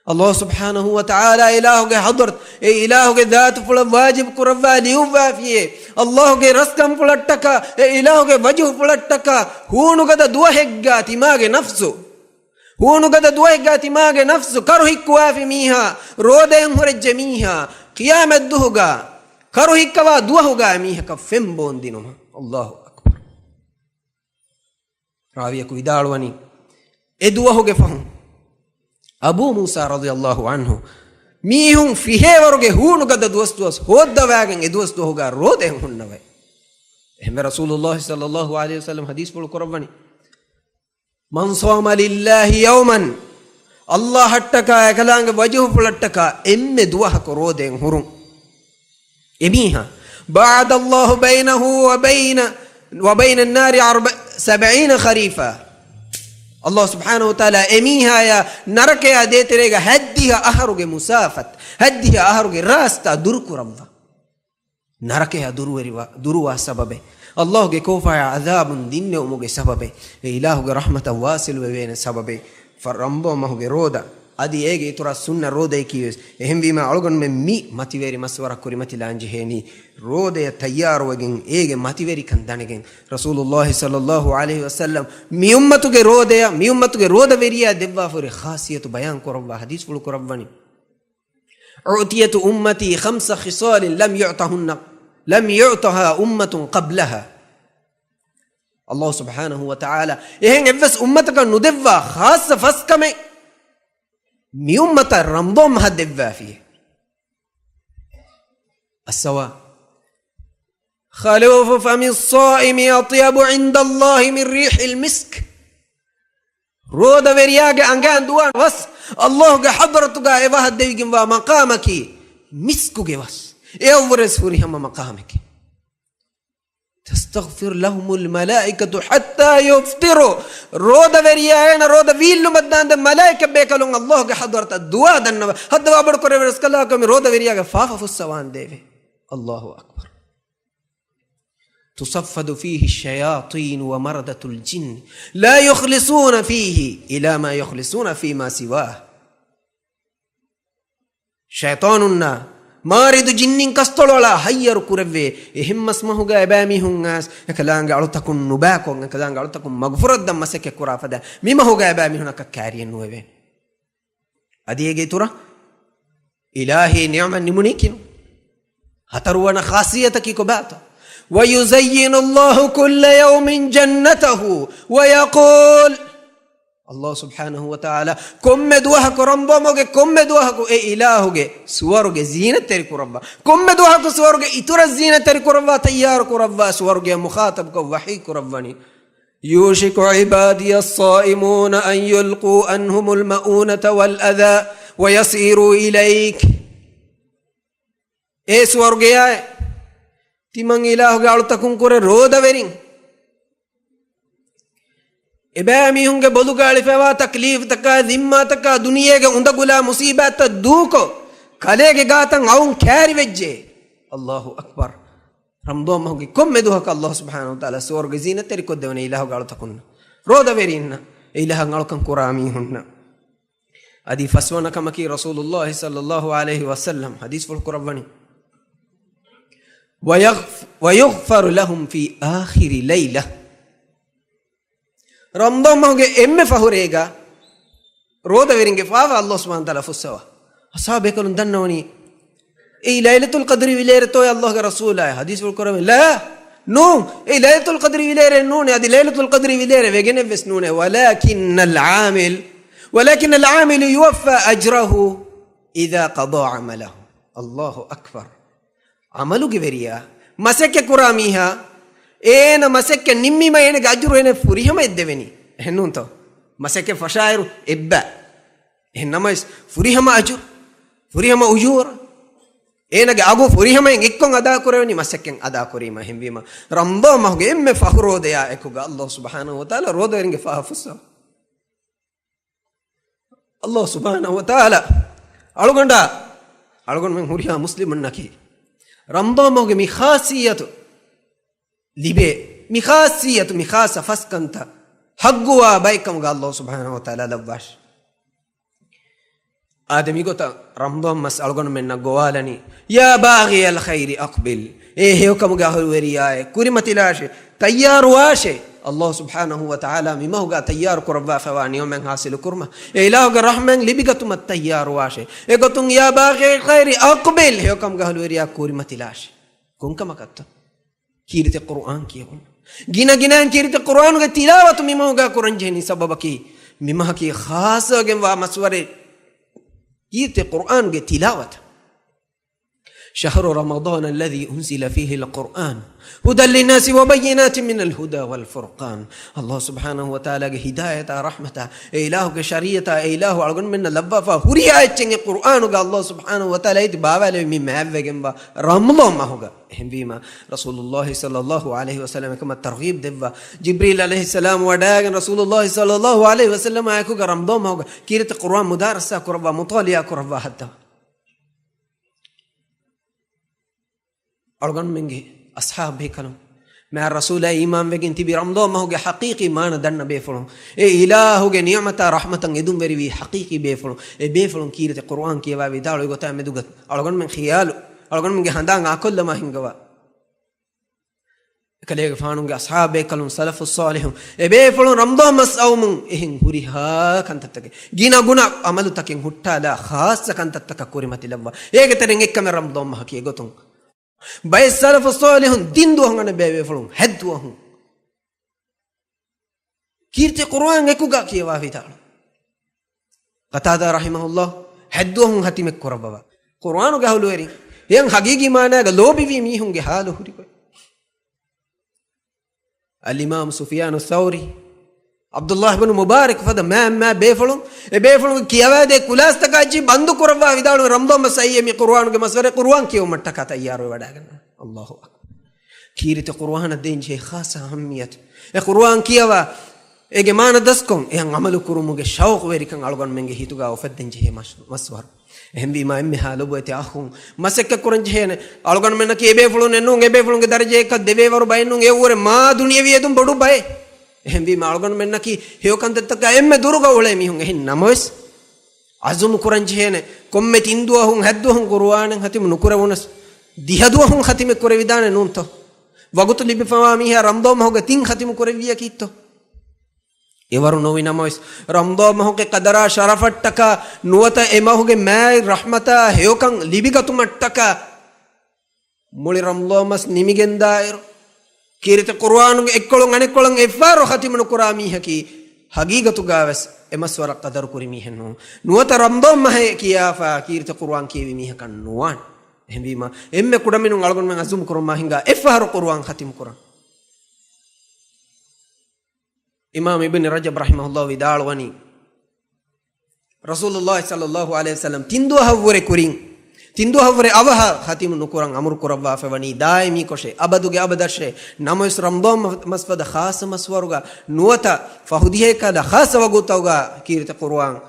S1: Allah subhanahu wa ta'ala ilahuge hadrat e ilahuge dhaatu pula wajib kurawwa liuwa fiye Allahuge raskam pulattaka e ilahuge wajhu pulattaka huunugada duwa hegga timage nafsu huunugada duwa hegga timage nafsu karu hikwa fi miha roden horejje miha qiyamat duhuga karu hikwa duwa huga miha ka fembon dinuma. Allahu akbar. rawiyaku vidalwani e duwa huge fahum Abu Musa radiyallahu anhu mihun fihewaruge huunugada duwastuwas hoddawagen e duwastu hoga roden hunnawai. ehme Rasulullah sallallahu alaihi wasallam hadis pulu korawani man sawma lillahi yawman Allah hattaka ekalanga wajhu pulattaka emme duwaha ko roden hurun emiha ba'da Allah bainahu wa bayna an-nari 70 kharifa. Allah subhanahu wa ta'ala emiha ya narakaya deterega haddiha aharuge musafat haddiha aharuge rasta durkuravva narakaya duruwa sababe Allahuge kofaya adhabun dinne umuge sababe e ilahuge rahmatan wasil wevene sababe farrambo mahuge roda adi ege itura sunna roda kiwes ehem wima algon me mi mativeri maswara kuri mati lanji heni roda ya tayyar wegen ege mativeri kan danegen Rasulullah sallallahu alaihi wasallam mi ummatuge roda veriya devwa fure khasiyatu bayan korawwa hadis fulu korawwani utiyatu ummati khamsa khisal lam yu'taha ummatun qablaha. Allah subhanahu wa ta'ala ehen evves ummataka nudevwa khassa faskame mi ummata rambom hadevwa fiye السواء خلوف فم الصائم أطيب عند الله من ريح المسك. رودا ورياغ أنغان دوان وس الله حضرتك إيوه الدويق ومقامك مسكك وس إيورس فريهم مقامك تستغفر لهم الملائكة حتى يفطروا. رودا ورياغ رودا ويلو مدان الملائكة بيكالون الله حضرت الدعاء دنوا هدوا بركور ورسكلاكم رودا ورياغ فافا فالسوان ديوه. الله أكبر. تصفد فيه الشياطين ومردة الجن لا يخلصون فيه إلى ما يخلصون فيما سواه. شيطاننا مارد جنين كستولولا هير كوربي إهم اسمه غابامي هناس كلام قالوا تكون نباكون كلام قالوا تكون مغفرة دم مسك كرافدا مما هو غابامي هناك كارين نوبه أدي يجي ترى إلهي نعم نمونيكين هترونا خاصيتك كباتا ويزين الله كل يوم جنته ويقول الله سبحانه وتعالى كم دوحك رمبومك كم دوحك اي إلهك سوارك زينة ترك ربا كم دوحك سوارك إترى الزينة ترك ربا تيارك ربا سوارك مخاطبك وحيك رباني يوشك عبادي الصائمون أن يلقوا عنهم المؤونة والأذى ويصيروا إليك اي سوارك يا تمن إلهك على تكون كره رودا ورين إبامي هنگه بلو گالی فوا تکلیف تکا ذمہ تکا دنیا کے اندہ گلا مصیبت دوکو کلے کے گاتن آؤں کھیری وجے. اللہ اکبر. رمضان ہونگی کم میں دوہا کا اللہ سبحانہ وتعالی سورگ زینت تیری کو دیونے الہو گالو تکن رودا ورین الہو گالو کن قرامی ہن ادی فسونا کمکی رسول اللہ صلی اللہ علیہ وسلم حدیث فالقربانی ويغفر لهم في آخر ليلة. رمضان ما هو إم فهوريجا رودا ويرينج فاوا الله سبحانه وتعالى فسوا أصحاب يقولون دنوني إيه ليلة القدر ويلير توي الله كرسوله حديث في القرآن لا نو إيه ليلة القدر ويلير نون هذه ليلة القدر ويلير ويجن بس نون ولكن العامل يوفى أجره إذا قضى عمله. الله أكبر. عملو جبريا مسك كراميها إيه مسك نمي ما ين جاجرو ين فريهم يدبني هنون تو مسك فشايرو إبا هنما فريهم أجر فريهم أجور ಏನಗೆ ಆಗು ಫುರಿಹಮೆನ್ ಇಕ್ಕೊಂ ಅದಾ ಕುರೆವನಿ ಮಸಕ್ಕೆನ್ ಅದಾ ಕುರಿಮ ಹಿಂಬೀಮ ರಂಬೋ ಮಹುಗೆ ಎಮ್ಮೆ ಫಹರೋದಯ ಎಕುಗ ಅಲ್ಲಾಹ್ ಸುಬ್ಹಾನಹು ವ ತಆಲಾ ರೋದರಿಂಗೆ ಫಹಫುಸ ಅಲ್ಲಾಹ್ ಸುಬ್ಹಾನಹು ವ ತಆಲಾ ಅಳುಗೊಂಡ men huriya muslimun naki ramba moge mi khasiyatu libe mi khasiyatu mi khasa faskanta hagguwa baikam ga Allah subhanahu wa ta'ala lawwash adami gota ramba mas algon men na gowalani ya baghi al khairi aqbil hewkam ga hulweriya kurimatilashe tayyar washe Allah subhanahu wa ta'ala mimahuga tayyar kurwa fawani yomen hasil kurma ilahuga rahman libigatumat tayyar washe egotun ya baghi khairi aqbil hewkam ga hulweriya kurimatilashe kunkamakatta kirite Qur'an kiyun gina kirite Qur'an ga tilawatu mimahuga kuranjeni sababaki mimahaki khasa gen wa masware kirite Qur'an ga tilawat شهر رمضان الذي أنزل فيه القرآن هدى للناس وبينات من الهدى والفرقان الله سبحانه وتعالى هداية رحمة إله شريعة إله على من لبفا هريا يتشنج القرآن قال الله سبحانه وتعالى يتبابا لمن مهبهم رمضان ما هو هم بما رسول الله صلى الله عليه وسلم كما الترغيب دبا جبريل عليه السلام وداع رسول الله صلى الله عليه وسلم يكوك رمضان ما هو كيرت القرآن مدارسة كربا مطالعة كربا حتى أرجون منجي أصحاب بيكلم مع الرسول إمام بيجين تبي رمضان ما هو حقيقي ما ندرنا بيفلون إله هو نعمة رحمة يدوم بري حقيقي بيفلون بيفلون كيرة القرآن كي بابي دارو يقطع مدوجت أرجون من خيال أرجون منجي هندان أكل ما هنجوا كليه فانون أصحاب بيكلم سلف الصالحون بيفلون رمضان مس أو من إهن هوريها كانت تك جينا جنا عملو تكين هوتا لا خاص كانت تك كورمة لبوا ترينك كم رمضان ما هكي يقطون باي السلف الصالحون دين دوهن بيبي فلون هد دوهن كيرتي قرآن يكوغا كيوا في تعالى قتادة رحمه الله هد دوهن هتي مكوربا قرآن قالوا وري ين حقيقي معناه لوبي في ميهم جهاله هري الإمام سفيان الثوري عبد الله بن مبارك فدا ما بيفلون كيوا ده كلاس تكاجي بندو كوربا في تعالى رمضان مسائي مي قرآن كمسورة قرآن كيو متكا تيار ويداعنا الله أكبر كيرت القرآن الدين شيء خاص أهمية القرآن كيوا إجمانا دسكم عملو كرومو شوق ويركن على منجه هيتوغا وفدين شيء مسوار هم بما حالو بيتي أخون مسك كورن شيء على من كي بيفلون إنه بيفلون كدرجة كدبي ورو باينو يوور ما دنيا بيدم بدو باي هم بما على من كي هيو كان تتكا دوروغا ولا ميهم نموس عزم كورن شيء كم تندوهم هدوهم قرآن هتم نكورونس ديهدوهم ختم كوريدان نونتو وقت اللي بفهمها رمضان ما هو تين ختم كوريديا كيتو يوارو نوي نموس رمضان ما هو كقدرة شرفت تكا نوتا إما هو كماء رحمتا هيو كان لبيكا تمتكا مولي رمضان مس نيميجن داير كيرت القرآن إكلون عن إكلون إفارو ختم نكورامي هكي حقيقة تجاوز إما سورة قدر كوريميه نو نوتا رمضان ما هي كيافا كيرت القرآن كيفي ميه كان نوان هم بيما إما كودا منو على من عزوم كرم ما هنگا إفارو القرآن ختم كوران إمام ابن رجب رحمه الله ودار واني رسول الله صلى الله عليه وسلم تندو هوري كورين تندو هوري أبها ختم نكوران أمر كربا فواني دائمي كوشة أبدوجي أبدرشة ناموس رمضان مسفد خاص مسواروغا نوتا فهوديه كذا خاص وقوتاوغا كيرت القرآن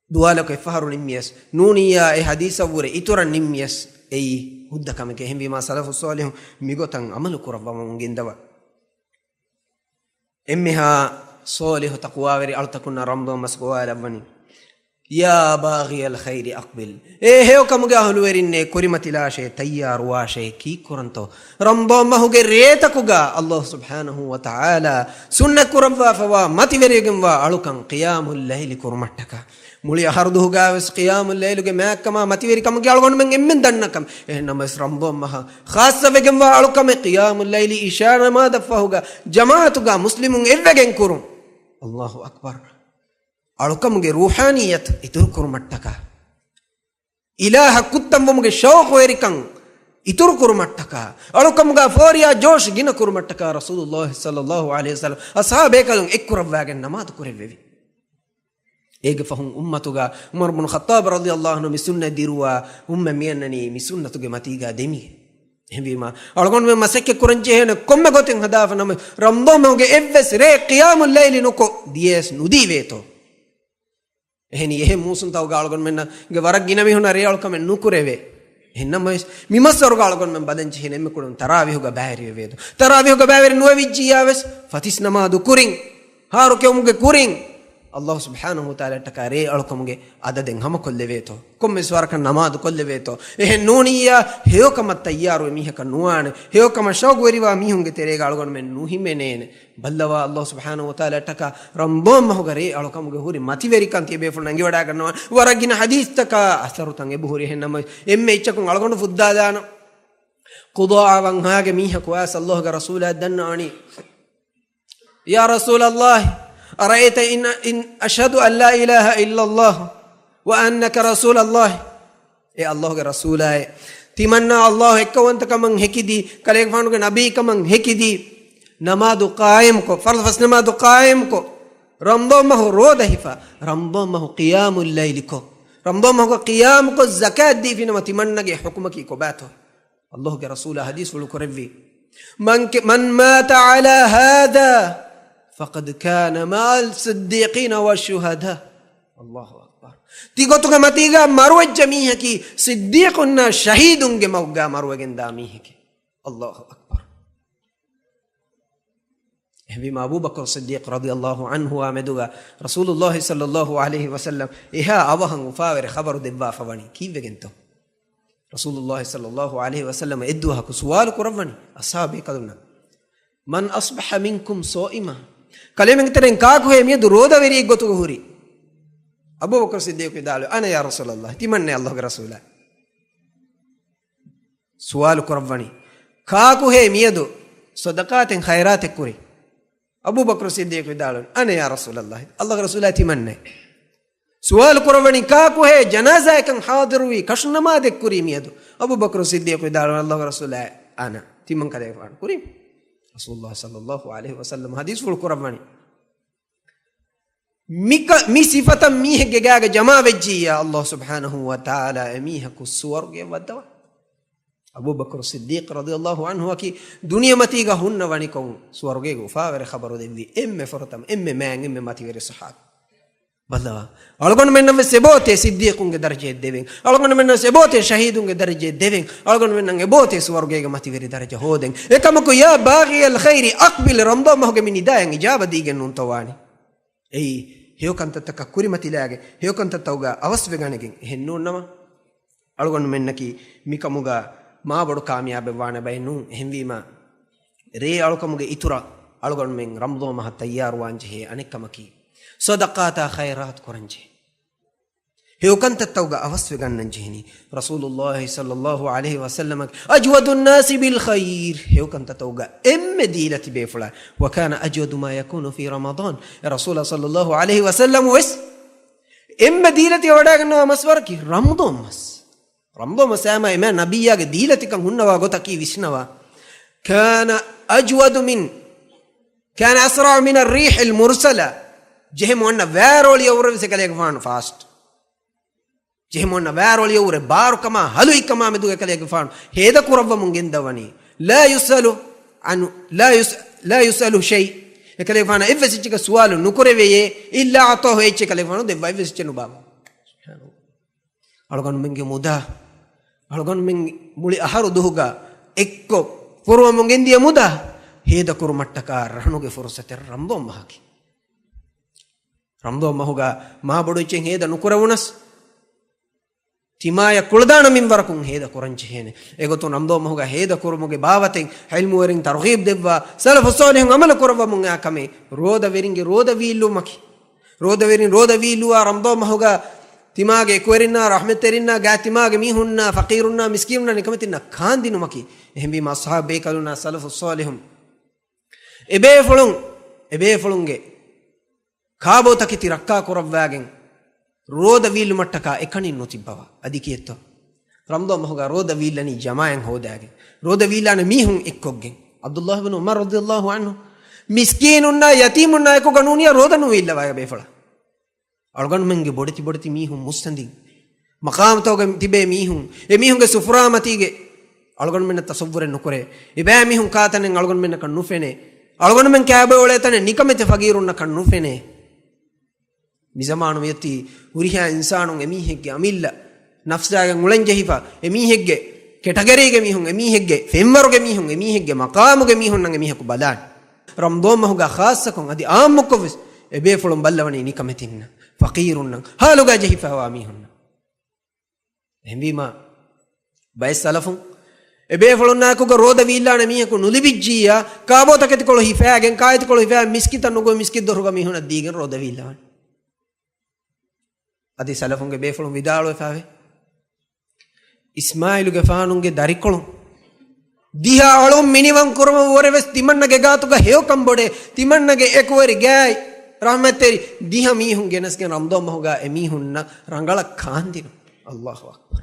S1: دوالك إفهار نميس نونيا حديث أوري إتورا نميس أي هودا كم كهم بما سلف الصالح ميغوتان عمل كربا مونجندوا إمها صالح تقوى وري أرتكنا رمضان مسقوا ربني يا باغي الخير أقبل هيو كم جاهل ورينه كريمة لاشة تيار واشة كي كورنتو رمضان ما هو جريتكوجا الله سبحانه وتعالى سنة كربا فوا ما تفريقن وا ألوكان قيام الليل كرمتك مولي أخرده جاوس قيام الليل كما كما ما تفري كم جالون من دنكم إنما رمضان ما خاصة فيكم وا ألوكان قيام الليل إشارة ما دفعوجا جماعتوجا مسلمون إفجن كرم الله أكبر ألوكامගේ روحانية ඉතුරු කුරුමට්ටක ඉලාහ කුත්තම්වමුගේ ශෞක් වේරිකන් ඉතුරු කුරුමට්ටක අලුකම්ගා ෆෝරියා ජෝෂ් ගින කුරුමට්ටක රසූලුල්ලාහ් සල්ලල්ලාහු අලයිහි වසල්ලම් අස්හාබේ කලුන් එක් කුරවගෙන නමාත් කුරෙව්වෙවි ege fahun ummatuga Umar ibn Khattab radiyallahu anhu mi sunna dirwa umme miyannani mi sunnatuge matiga demi ehvima algon me masekke kuranje hene komme goten hadafa nam ramdomoge evves re qiyamul layli nuko dies nudi veto ehni ehe musun taw galgon menna ge warak gina mi hona re alkam nukureve hennam mimasor galgon men badanchi hene me kudun tarawihuga bahari vedo tarawihuga bahari nuwivijjiyaves fatis namadu kurin haru ke umuge kurin Allah subhanahu wa ta'ala takare alkomge adaden hama kolleveto komme swarkan namaz kolleveto ehen nuniya heyokama tayyaru mihaka nuwane heyokama shawgweriwa mihunge terega algon men nuhimenene ballawa Allah subhanahu wa ta'ala taka rambom mahogare alkomge huri mativeri kanti be ful nangi wada ganwa waragina hadith taka asaru tange buhuri hennam emme ichakun algon fudda dana qudaa wan hage mihaka wa sallallahu ga rasulullah danani ya rasulullah أرأيت إن أشهد أن لا إله إلا الله وأنك رسول الله إيه الله رسوله تمنى الله إكوانت كمان هكدي كليك فانوك نبي كمان هكدي نماذ قائم كو فرض فس نماذ قائم كو رمضان ما هو روده فا رمضان ما هو قيام الليل كو رمضان ما هو قيام كو الزكاة دي فينا ما تمنى حكمك كوباته الله رسوله حديث ولكرفي من مات على هذا فقد كان مع الصديقين والشهداء الله أكبر تيغوتو ماتيغا مروج جميع كي صديقنا شهيدون موغا مروج داميه كي الله أكبر بما أبو بكر الصديق رضي الله عنه وامدوغا رسول الله صلى الله عليه وسلم إها أبوهن وفاور خبر دبا فواني كيف بجنتو رسول الله صلى الله عليه وسلم إدوها كسوال كرفني أصحابي قدرنا من أصبح منكم صائما كلمة ترين كاكو هي مية درودا وري غوتو هوري أبو بكر الصديق قال أنا يا رسول الله تمنى الله رسوله سؤال كرفني كاكو هي مية دو صدقات خيرات كوري أبو بكر الصديق قال أنا يا رسول الله الله رسوله تمنى سؤال كرفني كاكو هي جنازة كان حاضر وي كشنا ما دك كوري مية دو أبو بكر الصديق قال الله رسوله أنا تمن كذا يفعل كوري رسول الله صلى الله عليه وسلم حديث فول قرباني مي صفة ميه جاء جماعة بجيا الله سبحانه وتعالى ميه كسور ودوا أبو بكر الصديق رضي الله عنه وكي دنيا متيجا هن ونيكم سور جيجو فاور خبروا ذي فرتم مان ماتي غير صحاب بلوا ألقون من سبوته صديقون درجة دين ألقون من سبوته شهيدون درجة دين ألقون من سبوته سوار جيجا ما تيجي درجة هودين إكمكو يا باغي الخير أقبل رمضان ما هو من داين إجابة ديجن نونتواني أي هيو كنت تككوري ما تلاقي هيو كنت توجا أوس بيجانيجين هنون نما ألقون من نكي ميكموجا ما بدو كامياب وانا بينون هنبي ما ري ألقون إتورا ألقون من رمضان ما هتيار وانجه أنك كمكي صدقات خيرات كرنجي هيو كنت التوقع أفسف ننجهني رسول الله صلى الله عليه وسلم أجود الناس بالخير هيو كنت التوقع ديلة بيفلا وكان أجود ما يكون في رمضان رسول صلى الله عليه وسلم وس ديلة وداغنا مسورك رمضان مس أما إما نبيا ديلة كان هنا وغتكي وشنوا كان أسرع من الريح المرسلة جهمونا ويرول يورو سكاليك فان فاست جهمونا ويرول يورو بارو كما هلوي كما مدوك كاليك فان هيدا كورب مونغين دواني لا يسأل شيء كاليك فان إفسيتك سؤال نكره ويه إلا عطوه إيش كاليك فانو دفع إفسيتك نبام ألغان منك مودا ألغان من مولي أحارو دوغا إكو فروا مونغين دي مودا هيدا كورمتكا رهنوك فرصة رمضان مهاكي رمضان ما هو ما بدوچين هيدا نكورونس تيمايا كولدانا من وركون هيدا كورنچ هينه ايغوتو رمضان ما هو هيدا كورموگه باوتين علم ورين ترغيب دبا سلف الصالح عمل كوروا مونغا كمي رودا ويرينگه رودا ويلو مكي رودا ويرين رودا ويلو رمضان ما هو تيماگه كورينا رحمت ترينا گاتيماگه ميهوننا فقيرنا مسكيننا نكمتنا خاندينو مكي اهم ما صحاب بيكلونا سلف الصالح ابي فلونگه ಕಾಬೋ ತಕಿತಿ ರಕ್ಕಾ ಕೊರವ್ವಾಗೆನ್ ರೋದ ವೀಲ್ ಮಟ್ಟಕ ಎಕಣಿನ್ ನೋತಿಬ್ಬವ ಅದಿಕೇತ್ತೋ ರಮ್ದೋ ಮಹುಗ ರೋದ ವೀಲನಿ ಜಮಾಯನ್ ಹೋದಾಗೆ ರೋದ ವೀಲಾನ ಮೀಹುಂ ಎಕ್ಕೊಗ್ಗೆನ್ ಅಬ್ದುಲ್ಲಾಹ್ ಇಬ್ನ್ ಉಮರ್ ರದಿಯಲ್ಲಾಹು ಅನ್ಹು ಮಿಸ್ಕೀನುನ್ನ ಯತೀಮುನ್ನ ಎಕೊ ಗನುನಿಯ ರೋದನು ಇಲ್ಲವಾಗ ಬೇಫಳ algon menge bodati mihun mustandi maqam tawge tibe mihun e mihunge suframatige algon men tasawwure nukore iba mihun katanen algon men kan nufene algon men kaabe ole tane nikamete fagirunna kan nufene mizamanu yati uriha insanun emihegge amilla nafsaga ngulenjehifa emihegge ketageriige mihun emihegge femmaruge mihun emihegge maqamuge mihun nan emiheku balan ramdom mahuga khassakon adi ammukkovis ebe fulum ballawani nikametinna faqirun nan haluga jehifa wa mihun hembima bay salafun ebe fulunna kuga roda villana miheku nulibijjiya kaabota ketikolo hifagen kaayitikolo hifa miskita nugo miskid doruga mihun adigen roda villawan adi salafunge be fulum vidalo efawe ismailuge faanunge darikolum diha alum minivan kurma oreves timannage gaatuga hewkam bode timannage ekori gaay rahmateri diha mihun genesgen ramdom mahuga emihunna rangala kandinu Allahu akbar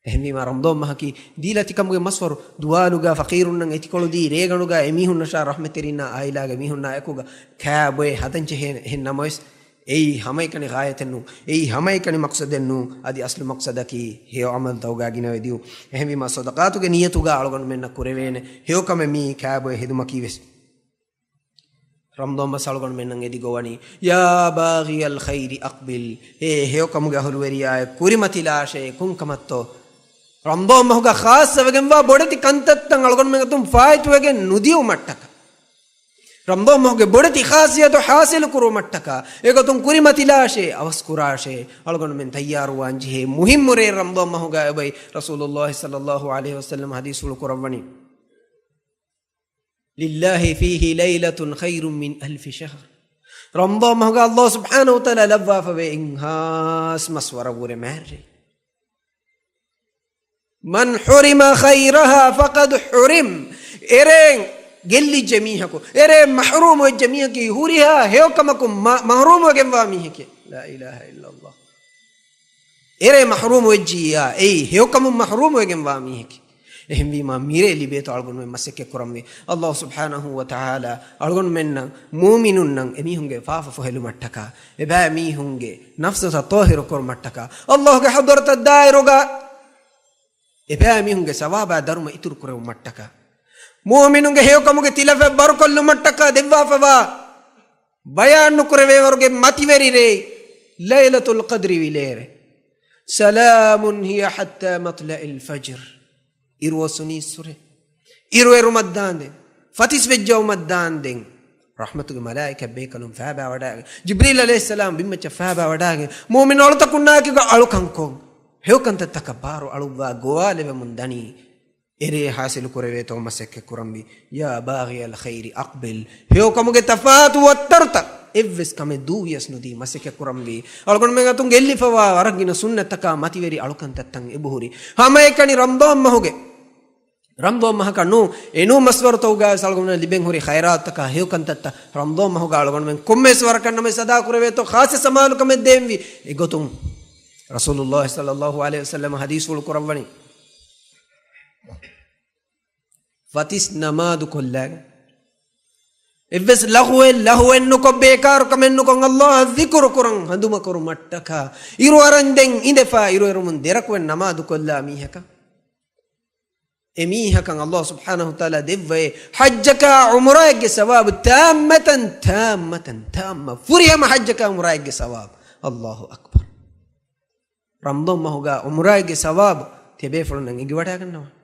S1: ehmi ma ramdom mahaki dilatikamge maswaru dualuga faqirun nan etikolu di reganuga emihunna sha rahmaterina ailaga mihunna ekuga kaaboy hatanche hen namois ei hamaikani gaayatennu ei hamaikani maqsadennu adi aslu maqsadaki heo amal tawga ginawediu ehmi ma sadaqatuge niyatuga algon menna kurevene heo kame mi kaaboy heduma kiwes ramdom basalgon mennan edi gowani ya baghi al khair aqbil heo kamuge hulweriya kurimati lashe kun kamatto ramdom mahuga khassavegen wa bodati kantattan algon mengatum faituwegen nudiu mattaka ramdom mahuge bodati khasiyatu hasil kuru mattaka egotum kurimati lashe avaskurashe algon men tayyaru anji muhimmure ramdom mahuga ebai rasulullah sallallahu alaihi wasallam hadisul kurawani lillahi fihi laylatun khairun min alf shahr ramdom mahuga allah subhanahu wa ta'ala labwa fa be inhas maswara bure merre man hurima khayraha faqad hurim ereng gelli jamihako ere mahrum wa jamihaki huriha hewkamakum mahrum wa gemwa mihike la ilaha illa allah ere mahrum wajjiya ei hewkamu mahrum wa gemwa mihike ehmi ma mire libeto algon men maseke kuramwe allah subhanahu wa ta'ala algon menna mu'minun nan emihunge faafa fo helu mattaka eba mihunge nafsa tahir kor mattaka allah ge hadarta dairoga eba mihunge sawaba daruma itur kurew mattaka mu'minunge hewkamuge tilafe barkollu mattaka devwa fawa bayan kureve warge mativeri re laylatul qadri wilere salamun hiya hatta matla'il fajr irwasuni sure irweru maddande fatis vejjaw maddande rahmatuge malaika bekalum faaba wadaage jibril alayhis salam bimmacha faaba wadaage mu'min olta kunnaaki ga alukanko hewkanta takabbaru aluwa goaleve mundani ere hasil kureve to masekke kurambi ya baghi al khair aqbil hewkamuge tafatu wattarta evves kame duwiyas nudi maseke kurambi algon menga tun gelli fawa aragina sunnataka mativeri alukantattan ebuhuri hama ekani ramdom mahuge ramdom mahaka nu enu maswar tawga salgon liben hori khairataka hewkantatta ramdom mahuga algon men kommeswar kanname sada kurave to khas samanu kame demvi egotum rasulullah sallallahu alaihi wasallam hadisul kurawani fatis namadu kollaga evves lahwen nuko bekar kamen nuko allah dhikru kurang handuma kuru mattaka iru aranden indefa iru erumun derakwen namadu kolla mihaka emihakan allah subhanahu wa ta'ala devve hajjaka umrayge sawab tamma furiyama hajjaka umrayge sawab allahu akbar ramdom mahuga umrayge sawab tebe fulun igi wada gannawa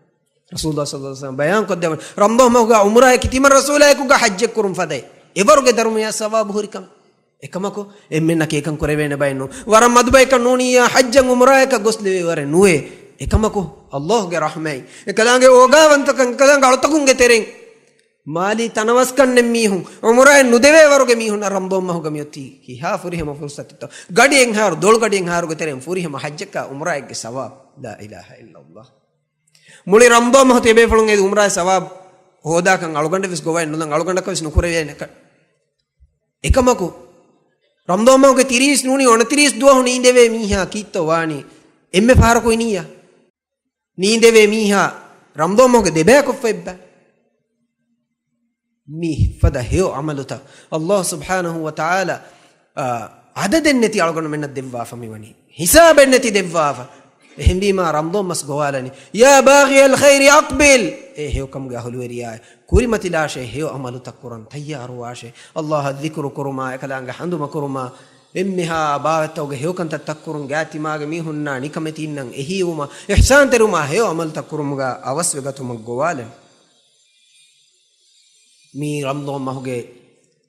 S1: rasulullah sallallahu alaihi wasallam bayan koddewan ramdom mahuga umray kitima rasulay kuga hajje kurum fade ebaruge darmiya sawab hurikam ekamako emmenna kekan korevene bayno waram madbay kan noniya hajjan umray ka goslewe ware nuwe ekamako allah ge rahmai ekalange ogawantakan kalange altakunge tereng mali tanawaskan nemmihun umray nudeve waruge mihun ramdom mahuga miyoti ki ha furihama fursatto gadien haru dol gadien haruge tereng furihama hajjaka umray ge sawab la ilaha illa allah muli ramdom mahte be fulunge umray sawab hoda kan alugande vis govay nudan aluganda ka vis nukureve ekamako ramdom mahuge 30 nuni 29 duwa huni indeve miha kitto wani emme farako iniya niindeve miha ramdom mahuge debe ko febba mi fada heo amaluta allah subhanahu wa ta'ala adadenneti algon menna devwa famiwani hisabenneti devwa ehmbima ramdom mas gowalani ya baghi al khair aqbil hew kam ga holweriya kurimati lashe hew amalu takkuran tayyaru washe allah dhikru kuruma ekalanga handuma kuruma emmeha baawatawge hew kan takkurun gaati maage mi hunna nikameti nan ehiuma ihsan teruma hew amal takkurumuga awaswegatum gowalen mi ramdom mahuge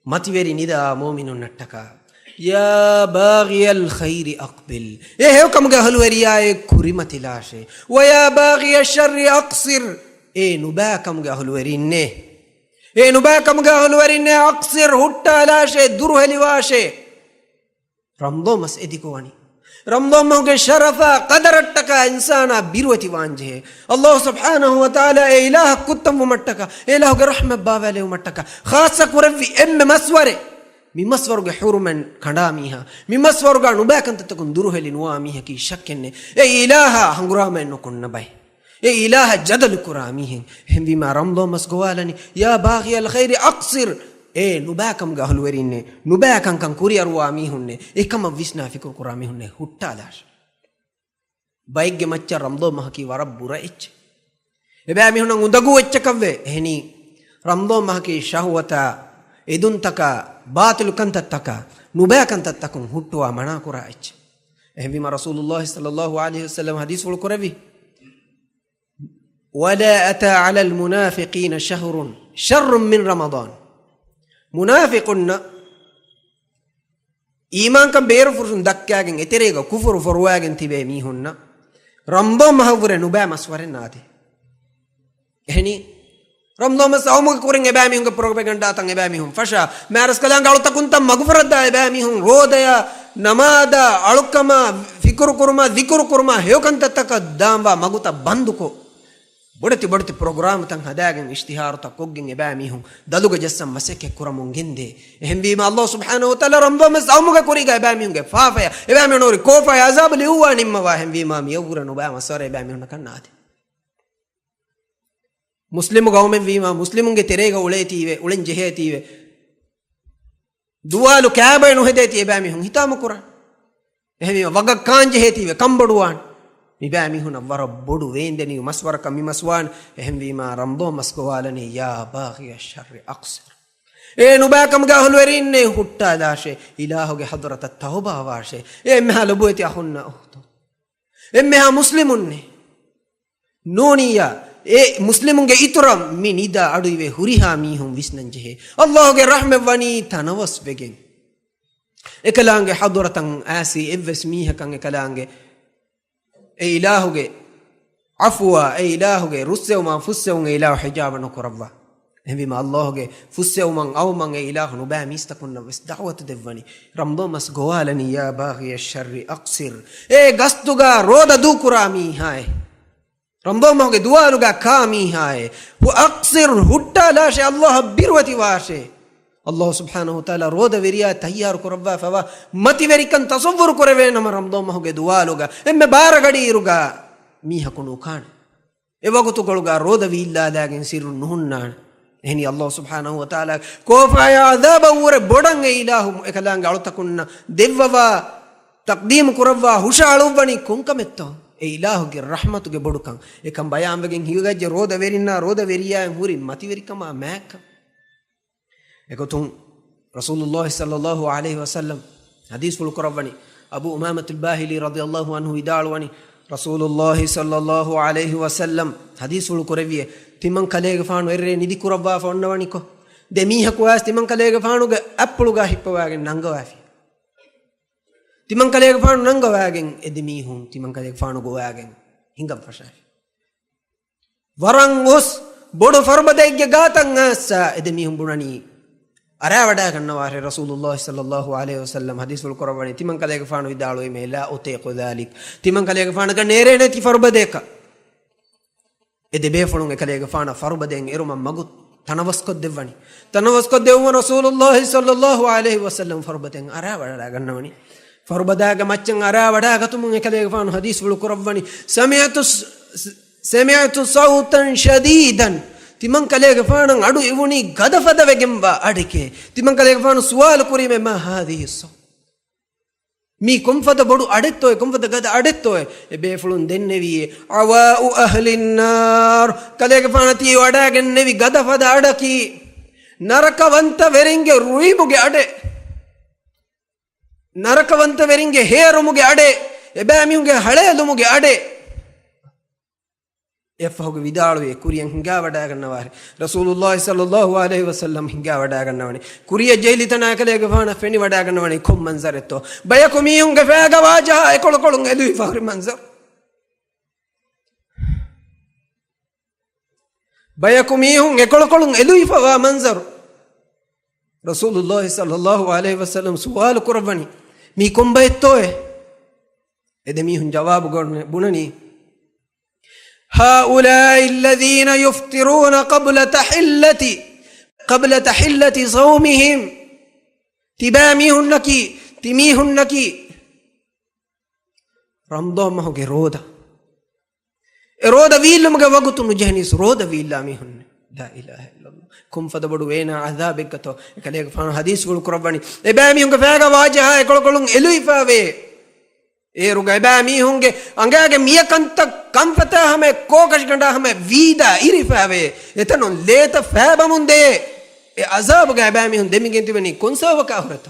S1: mativeri nida mu'minun nattaka ya baghi al khair aqbil hew kam ga holweriya kurimati lashe wa ya baghi al sharri aqsir nuba kam ga holwerinne nuba kam ga holwerinne aqsir hutta lashe durheli washe ramdo mas edikowani ramdo mahuge sharafa qadarattaka insana birwati wanje allah subhanahu wa ta'ala ilah kuttam mattaka ilah ge rahmat bawale mattaka khassa kurevi emme masware mimaswaruge hurumen kandamiha mimaswaruga nubakan tatakun duruheli nuamiha ki shakkenne ilaha hanguramen nokonna bay ilaha jadal kuramihin hembima ramdo mas gowalani ya baghi al khair aqsir nubakam ga holwerinne nubakan kan kuriyarwa mihunne ekama visna fikr kurami hunne huttalash bayge macca ramdo mahaki warabbura ech eba mihunna undagu ech kavve ehni ramdo mahaki shahwata edun taka batil kantattaka nubakantattakun huttuwa mana kura ech ehbima rasulullah sallallahu alaihi wasallam hadis wal kuravi wala ata ala al munafiqina shahrun sharrun min ramadan munafiqunna iman kan beru fursun dakkagen eterega kufuru forwagen tibe mi hunna ramdo mahawre nuba masware nade ehni ramdo mas awmug kuring eba mi hunga propaganda tan eba mi hum fasha maras kalanga alutakunta magfurada eba mi hum rodaya namada alukama fikru kurma dhikru kurma heyokanta taka damba maguta banduko bodati program tan hadagen ishtihar ta koggen eba mi hum daluga jassam maseke kuramun gende ehmbi ma allah subhanahu wa taala ramdo mas awmuga kuriga eba mi hunga faafaya eba mi nori kofa azab liwa nimma wa ehmbi ma mi yawra no ba masare eba mi hunna kannade muslimu gawmen vima muslimunge terega uletiwe ulen jehetiwe duwalu kaaba no hedeti ebami hun hitama kura ehmi waga kanje hetiwe kamboduwan mi bami hun wara bodu wendeni maswara kam maswan ehmi vima ramdo maskowalani ya baghi ash-sharri aqsir nubakam ga holwerinne hutta dashe ilahuge hadrat at-tauba washe emha lobueti ahunna uhto emha muslimunne noniya muslimunge ituram mi nida aduive huriha mi hum visnanjehe allahge rahme wani tanawas begen ekalange hadratan asi evs mi hakan ekalange ilahuge afwa ilahuge russewma fussewma ilahu hijaba no korabba ehbima allahge fussewman awman ilahu no ba mistakunna wis da'wat devani ramdo mas gowalani ya baghi ash-sharri aqsir gastuga roda dukurami hay ramdo mahuge duwaluga kami haye hu aqsir hutta lashe allah birwati washe allah subhanahu wa taala roda veriya tayyar kurabba fawa mati verikan tasawwur kurave nam ramdo mahuge duwaluga emme baragadi iruga mi hakunu kan ewagutu goluga roda villa dagen siru nuhunna ehni allah subhanahu wa taala kofa ya adaba ure bodan ilahu ekalanga alutakunna devwa taqdim kurabba hushaluwani kunkametto ilahuge rahmatuge bodukan ekam bayamwegen hiyugajje roda veriya huri mati verikama mek ekotun rasulullah sallallahu alaihi wasallam hadis ful kurawani abu umamat al-bahili radiyallahu anhu idalwani rasulullah sallallahu alaihi wasallam hadis ful kuraviye timan kalege faanu erre nidi kurawwa fonnawani ko demiha ko as timan kalege faanuge appuluga hippawagen nangawafi timan kalege faanu nangawagen edemi hun timan kalege faanu gowagen hingam fasha warang us bodu farbadege gatan asa edemi hun bunani arawada kannaware rasulullah sallallahu alaihi wasallam hadithul qurawani timan kalege faanu idalu me la utiqu dhalik timan kalege faanu ga nerene ti farbadeka edebe fulun kalege faana farbaden iruma magut tanawasko devani tanawasko devwa rasulullah sallallahu alaihi wasallam farbaden arawada kannawani فاربداغ مچن ارا ودا گتم كليغ فان حديث والقربني سمعت صوتا شديدا تمن كليغ فان ادو ايوني غدفد وگمبا ادكه تمن كليغ فان سوال كريم ما هذه الصوت mi komfada bodu adettoy komfada gada adettoy e befulun dennevi awa'u ahlin nar kalege fanati wadagen nevi gada fada adaki narakavanta veringe ruimuge ade narakavanta veringe herumuge ade ebamiunge halelumuge ade ಎಫ್ಫೋಗ ವಿದಾಳುವೆ ಕುರಿಯಂ ಹಿಂಗಾ ವಡಾಗನ್ನವಾರೆ ರಸೂಲುಲ್ಲಾಹಿ ಸಲ್ಲಲ್ಲಾಹು ಅಲೈಹಿ ವಸಲ್ಲಂ ಹಿಂಗಾ ವಡಾಗನ್ನವನೆ ಕುರಿಯ ಜೈಲಿತನ ಕಲೆಗೆ ಫಾನ ಫೆನಿ ವಡಾಗನ್ನವನೆ ಕೊಂ ಮಂಜರ್ ಎತ್ತೋ ಬಯಕು ಮೀಹುಂಗೆ ಫೇಗ ವಾಜಹ ಎಕೊಳಕೊಳುಂ ಎದು ಫಾರಿ ಮಂಜರ್ ಬಯಕು ಮೀಹುಂ ಎಕೊಳಕೊಳುಂ ಎದು ಫವಾ ಮಂಜರ್ ರಸೂಲುಲ್ಲಾಹಿ ಸಲ್ಲಲ್ಲಾಹು ಅಲೈಹಿ ವಸಲ್ಲಂ ಸುವಾಲು ಕುರಬನಿ ಮೀ ಕೊಂಬ ಎತ್ತೋಯೆ ಎದೆ ಮೀಹುಂ ಜವಾಬು ಗೊಂಡೆ ಬುಣನಿ هؤلاء الذين يفطرون قبل تحلة صومهم تباميهنك تميهنك رمضان ما هو رودا ويلم وقت نجهنيس رودا ويلاميهن لا إله إلا الله كم فدبدو وين عذابك تو كليك فان حديث قول قرباني إباميهنك فاجا واجها يقول كلون إلويفاوي ඒරුග එබෑ මීහුන්ගේ අංගයාගේ මියකන්ත කම්පත හැම කෝකෂ ගණ්ඩා හැම වීදා ඉරිෆාවේ එතනොන් ලේත ෆෑබමුන්දේ ඒ අසාබුග එබෑ මීහුන් දෙමිගෙන් තිබෙනි කොන්සර්වක අහුරත